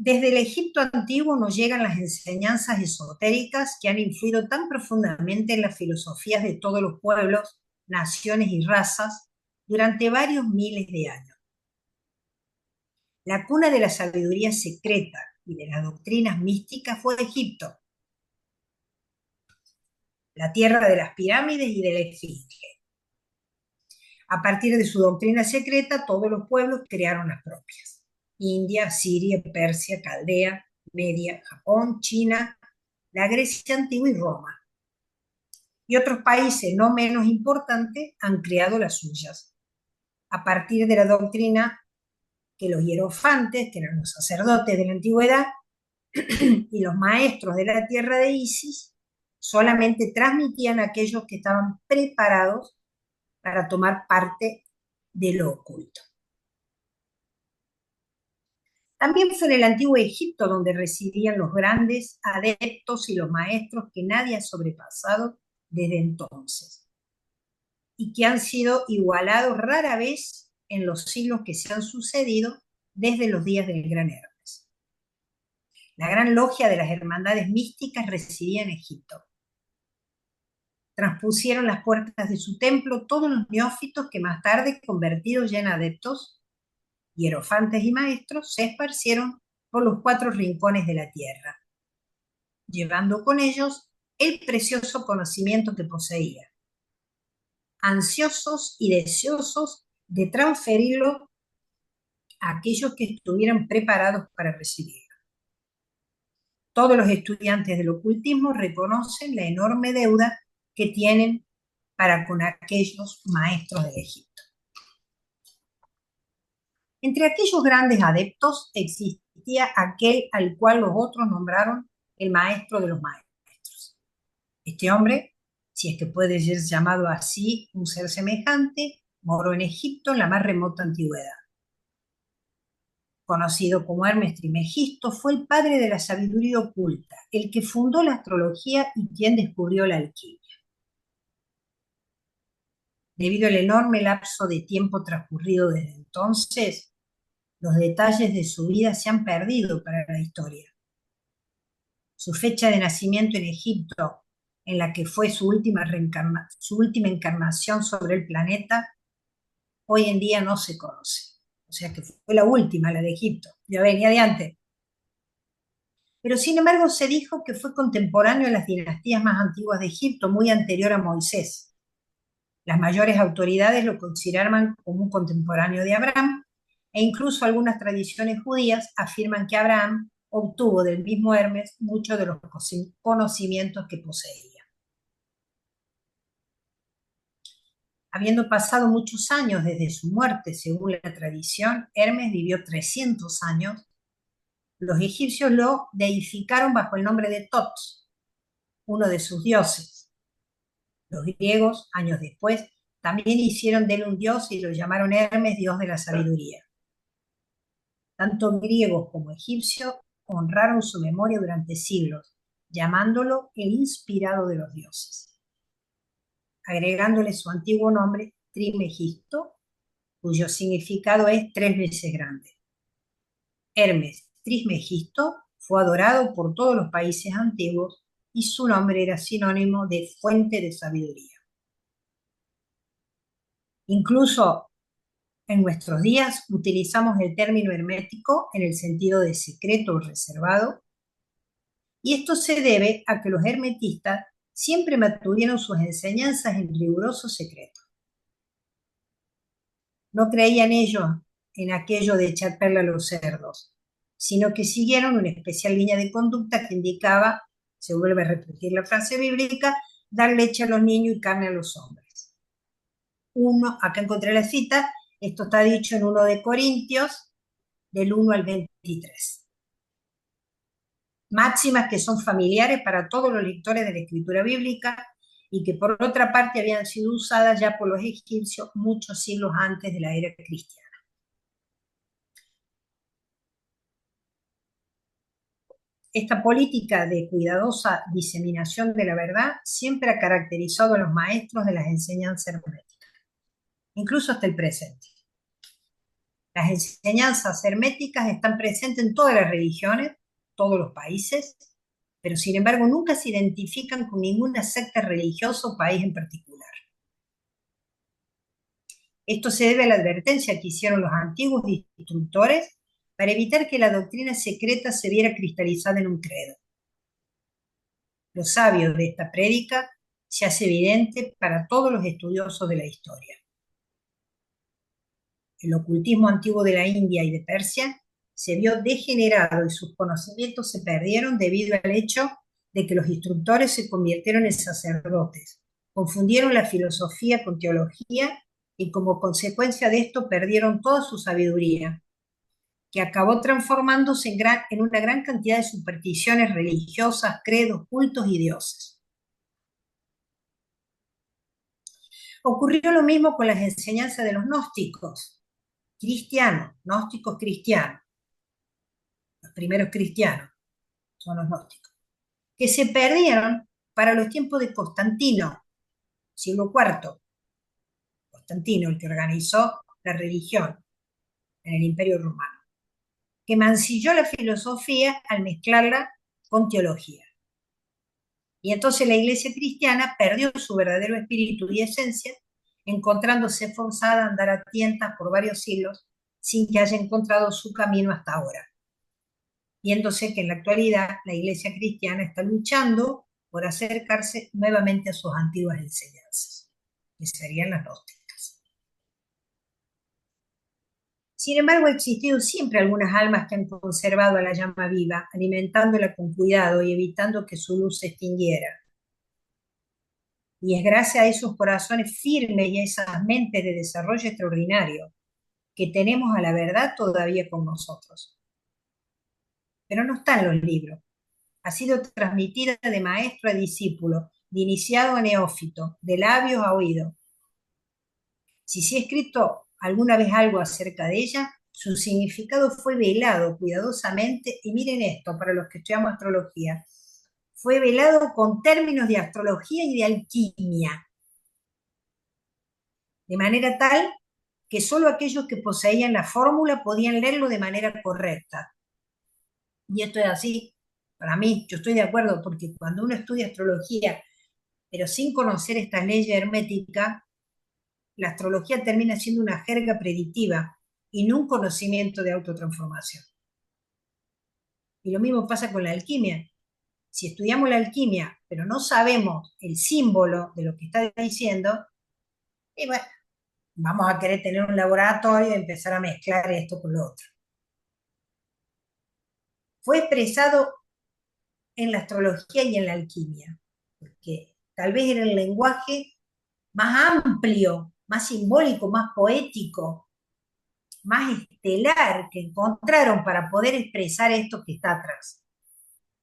Desde el Egipto antiguo nos llegan las enseñanzas esotéricas que han influido tan profundamente en las filosofías de todos los pueblos, naciones y razas, durante varios miles de años. La cuna de la sabiduría secreta y de las doctrinas místicas fue Egipto, la tierra de las pirámides y de la esfinge. A partir de su doctrina secreta, todos los pueblos crearon las propias. India, Siria, Persia, Caldea, Media, Japón, China, la Grecia antigua y Roma. Y otros países no menos importantes han creado las suyas. A partir de la doctrina que los hierofantes, que eran los sacerdotes de la antigüedad, y los maestros de la tierra de Isis, solamente transmitían a aquellos que estaban preparados para tomar parte de lo oculto. También fue en el antiguo Egipto donde residían los grandes adeptos y los maestros que nadie ha sobrepasado desde entonces, y que han sido igualados rara vez en los siglos que se han sucedido desde los días del gran Hermes. La gran logia de las hermandades místicas residía en Egipto. Transpusieron las puertas de su templo todos los neófitos que más tarde, convertidos ya en adeptos, hierofantes y maestros, se esparcieron por los 4 rincones de la tierra, llevando con ellos el precioso conocimiento que poseían, ansiosos y deseosos de transferirlo a aquellos que estuvieran preparados para recibirlo. Todos los estudiantes del ocultismo reconocen la enorme deuda que tienen para con aquellos maestros de Egipto. Entre aquellos grandes adeptos existía aquel al cual los otros nombraron el maestro de los maestros. Este hombre, si es que puede ser llamado así un ser semejante, moró en Egipto en la más remota antigüedad. Conocido como Hermes Trismegisto, fue el padre de la sabiduría oculta, el que fundó la astrología y quien descubrió la alquimia. Debido al enorme lapso de tiempo transcurrido desde entonces, los detalles de su vida se han perdido para la historia. Su fecha de nacimiento en Egipto, en la que fue su última encarnación sobre el planeta, hoy en día no se conoce. O sea que fue la última, la de Egipto, ya venía de antes. Pero sin embargo se dijo que fue contemporáneo de las dinastías más antiguas de Egipto, muy anterior a Moisés. Las mayores autoridades lo consideraban como un contemporáneo de Abraham, e incluso algunas tradiciones judías afirman que Abraham obtuvo del mismo Hermes muchos de los conocimientos que poseía. Habiendo pasado muchos años desde su muerte, según la tradición, Hermes vivió 300 años. Los egipcios lo deificaron bajo el nombre de Tot, uno de sus dioses. Los griegos, años después, también hicieron de él un dios y lo llamaron Hermes, dios de la sabiduría. Tanto griegos como egipcios honraron su memoria durante siglos, llamándolo el inspirado de los dioses, agregándole su antiguo nombre Trismegisto, cuyo significado es 3 veces grande. Hermes Trismegisto fue adorado por todos los países antiguos y su nombre era sinónimo de fuente de sabiduría. Incluso en nuestros días utilizamos el término hermético en el sentido de secreto o reservado, y esto se debe a que los hermetistas siempre mantuvieron sus enseñanzas en riguroso secreto. No creían ellos en aquello de echar perla a los cerdos, sino que siguieron una especial línea de conducta que indicaba, se vuelve a repetir la frase bíblica, dar leche a los niños y carne a los hombres. Acá encontré la cita, esto está dicho en 1 de Corintios, del 1 al 23. Máximas que son familiares para todos los lectores de la escritura bíblica y que por otra parte habían sido usadas ya por los egipcios muchos siglos antes de la era cristiana. Esta política de cuidadosa diseminación de la verdad siempre ha caracterizado a los maestros de las enseñanzas herméticas, incluso hasta el presente. Las enseñanzas herméticas están presentes en todas las religiones, todos los países, pero sin embargo nunca se identifican con ninguna secta religiosa o país en particular. Esto se debe a la advertencia que hicieron los antiguos instructores para evitar que la doctrina secreta se viera cristalizada en un credo. Lo sabio de esta prédica se hace evidente para todos los estudiosos de la historia. El ocultismo antiguo de la India y de Persia se vio degenerado y sus conocimientos se perdieron debido al hecho de que los instructores se convirtieron en sacerdotes, confundieron la filosofía con teología y como consecuencia de esto perdieron toda su sabiduría, que acabó transformándose en una gran cantidad de supersticiones religiosas, credos, cultos y dioses. Ocurrió lo mismo con las enseñanzas de los gnósticos cristianos, gnósticos cristianos, los primeros cristianos son los gnósticos, que se perdieron para los tiempos de Constantino, siglo IV. Constantino, el que organizó la religión en el Imperio Romano, que mancilló la filosofía al mezclarla con teología. Y entonces la iglesia cristiana perdió su verdadero espíritu y esencia, encontrándose forzada a andar a tientas por varios siglos sin que haya encontrado su camino hasta ahora. Viéndose que en la actualidad la iglesia cristiana está luchando por acercarse nuevamente a sus antiguas enseñanzas, que serían las gnósticas. Sin embargo, ha existido siempre algunas almas que han conservado a la llama viva, alimentándola con cuidado y evitando que su luz se extinguiera. Y es gracias a esos corazones firmes y a esas mentes de desarrollo extraordinario que tenemos a la verdad todavía con nosotros. Pero no está en los libros. Ha sido transmitida de maestro a discípulo, de iniciado a neófito, de labios a oído. Si se ha escrito alguna vez algo acerca de ella, su significado fue velado cuidadosamente, y miren esto, para los que estudiamos astrología, fue velado con términos de astrología y de alquimia, de manera tal que solo aquellos que poseían la fórmula podían leerlo de manera correcta. Y esto es así, para mí, yo estoy de acuerdo, porque cuando uno estudia astrología, pero sin conocer estas leyes herméticas, la astrología termina siendo una jerga predictiva y no un conocimiento de autotransformación. Y lo mismo pasa con la alquimia. Si estudiamos la alquimia, pero no sabemos el símbolo de lo que está diciendo, y bueno, vamos a querer tener un laboratorio y empezar a mezclar esto con lo otro. Fue expresado en la astrología y en la alquimia, porque tal vez era el lenguaje más amplio, más simbólico, más poético, más estelar que encontraron para poder expresar esto que está atrás,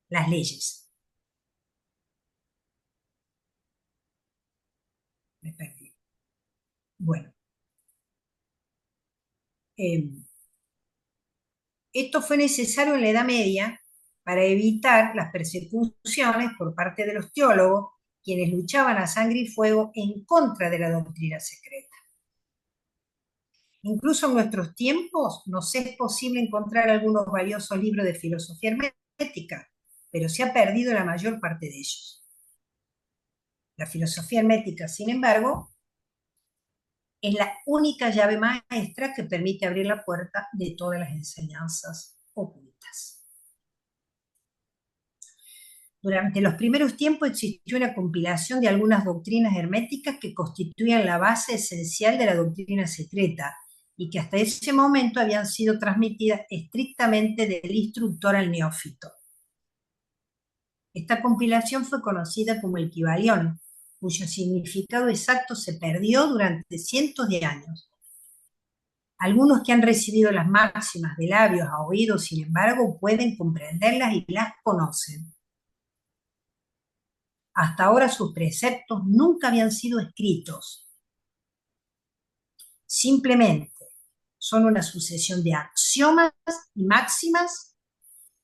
las leyes. Me perdí. Bueno, esto fue necesario en la Edad Media para evitar las persecuciones por parte de los teólogos, quienes luchaban a sangre y fuego en contra de la doctrina secreta. Incluso en nuestros tiempos nos es posible encontrar algunos valiosos libros de filosofía hermética, pero se ha perdido la mayor parte de ellos. La filosofía hermética, sin embargo, es la única llave maestra que permite abrir la puerta de todas las enseñanzas ocultas. Durante los primeros tiempos existió una compilación de algunas doctrinas herméticas que constituían la base esencial de la doctrina secreta y que hasta ese momento habían sido transmitidas estrictamente del instructor al neófito. Esta compilación fue conocida como el Kybalión, cuyo significado exacto se perdió durante cientos de años. Algunos que han recibido las máximas de labios a oídos, sin embargo, pueden comprenderlas y las conocen. Hasta ahora sus preceptos nunca habían sido escritos. Simplemente son una sucesión de axiomas y máximas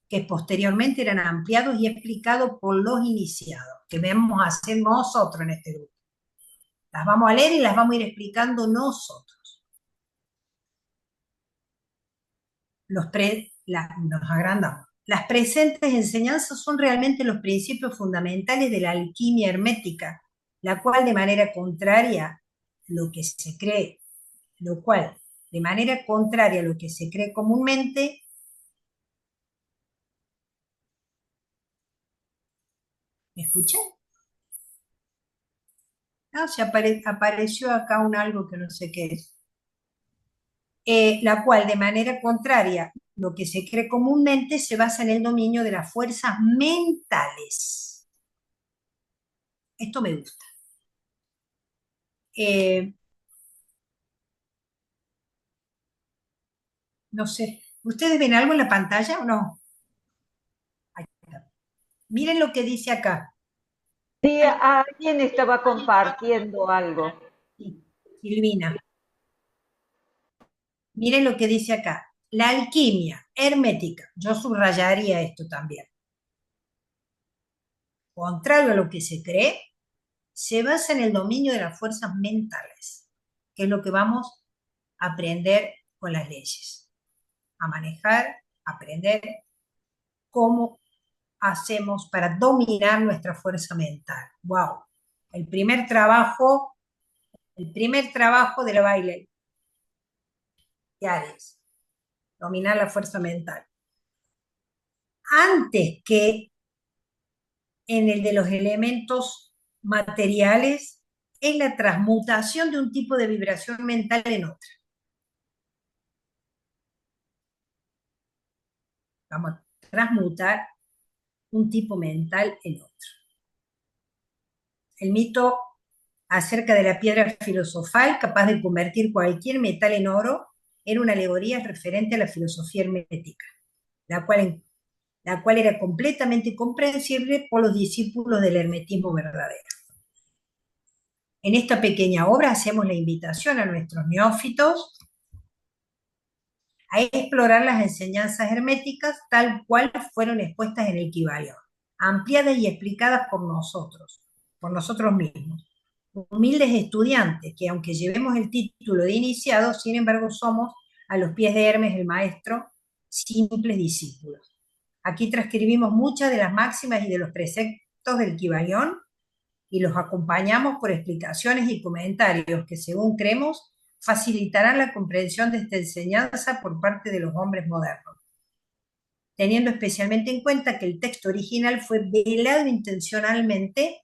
que posteriormente eran ampliados y explicados por los iniciados, que vamos a hacer nosotros en este grupo. Las vamos a leer y las vamos a ir explicando nosotros. Nos agrandamos. Las presentes enseñanzas son realmente los principios fundamentales de la alquimia hermética, la cual, de manera contraria a lo que se cree lo cual, de manera contraria a lo que se cree comúnmente, ¿me escuchan? No, apareció acá un algo que no sé qué es. La cual, de manera contraria a lo que se cree comúnmente, se basa en el dominio de las fuerzas mentales. Esto me gusta. Eh, no sé, ¿ustedes ven algo en la pantalla o no? Ahí está. Miren lo que dice acá. Sí, alguien estaba compartiendo algo. Sí, Silvina. Miren lo que dice acá. La alquimia hermética, yo subrayaría esto también. Contrario a lo que se cree, se basa en el dominio de las fuerzas mentales, que es lo que vamos a aprender con las leyes. A manejar, aprender cómo hacemos para dominar nuestra fuerza mental. ¡Wow! El primer trabajo de la baile. ¿Qué es? Dominar la fuerza mental. Antes que en el de los elementos materiales, es la transmutación de un tipo de vibración mental en otra. Vamos a transmutar un tipo mental en otro. El mito acerca de la piedra filosofal, capaz de convertir cualquier metal en oro, era una alegoría referente a la filosofía hermética, la cual era completamente comprensible por los discípulos del hermetismo verdadero. En esta pequeña obra hacemos la invitación a nuestros neófitos a explorar las enseñanzas herméticas tal cual fueron expuestas en el Kybalión, ampliadas y explicadas por nosotros mismos. Humildes estudiantes que, aunque llevemos el título de iniciados, sin embargo somos, a los pies de Hermes el maestro, simples discípulos. Aquí transcribimos muchas de las máximas y de los preceptos del Kybalión y los acompañamos por explicaciones y comentarios que, según creemos, facilitarán la comprensión de esta enseñanza por parte de los hombres modernos, teniendo especialmente en cuenta que el texto original fue velado intencionalmente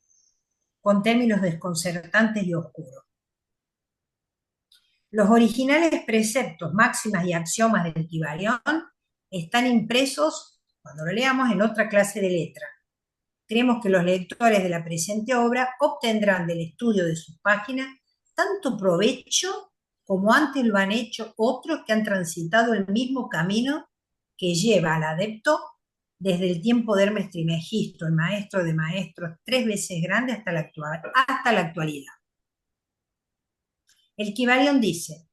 con términos desconcertantes y oscuros. Los originales preceptos, máximas y axiomas del Kybalión están impresos, cuando lo leamos, en otra clase de letra. Creemos que los lectores de la presente obra obtendrán del estudio de sus páginas tanto provecho como antes lo han hecho otros que han transitado el mismo camino que lleva al adepto desde el tiempo de Hermes Trismegisto, el maestro de maestros, 3 veces grande hasta la actualidad. El Kybalión dice: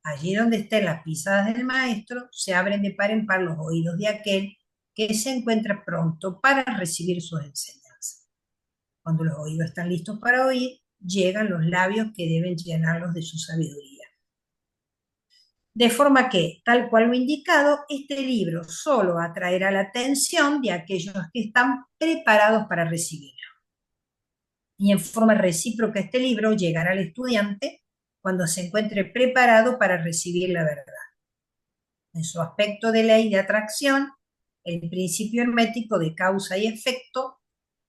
allí donde estén las pisadas del maestro, se abren de par en par los oídos de aquel que se encuentra pronto para recibir sus enseñanzas. Cuando los oídos están listos para oír, llegan los labios que deben llenarlos de su sabiduría. De forma que, tal cual lo indicado, este libro solo atraerá la atención de aquellos que están preparados para recibirlo. Y en forma recíproca este libro llegará al estudiante cuando se encuentre preparado para recibir la verdad. En su aspecto de ley de atracción, el principio hermético de causa y efecto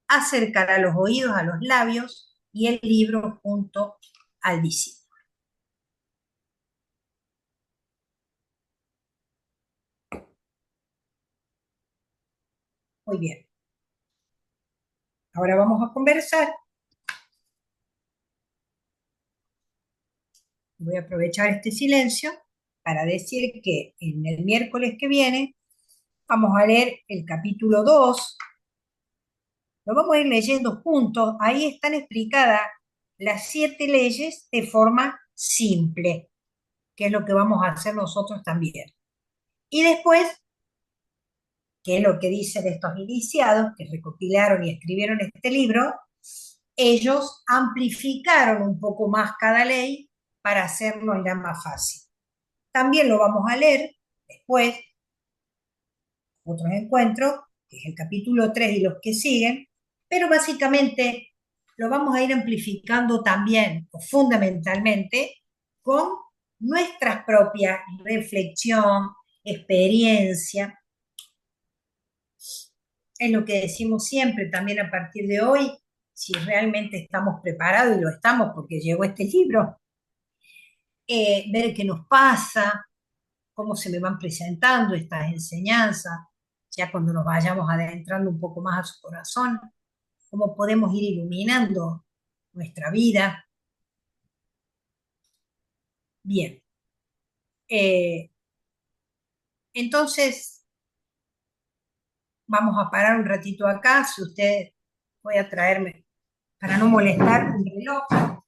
acercará los oídos a los labios y el libro junto al discípulo. Muy bien. Ahora vamos a conversar. Voy a aprovechar este silencio para decir que en el miércoles que viene vamos a leer el capítulo 2. Lo vamos a ir leyendo juntos. Ahí están explicadas las 7 leyes de forma simple, que es lo que vamos a hacer nosotros también. Y después, que es lo que dicen estos iniciados que recopilaron y escribieron este libro, ellos amplificaron un poco más cada ley para hacernosla más fácil. También lo vamos a leer después, otros encuentros, que es el capítulo 3 y los que siguen, pero básicamente lo vamos a ir amplificando también, o fundamentalmente, con nuestra propia reflexión, experiencia. Es lo que decimos siempre, también a partir de hoy, si realmente estamos preparados, y lo estamos porque llegó este libro, ver qué nos pasa, cómo se me van presentando estas enseñanzas, ya cuando nos vayamos adentrando un poco más a su corazón, cómo podemos ir iluminando nuestra vida. Bien, eh, entonces vamos a parar un ratito acá, si usted voy a traerme, para no molestar, un reloj.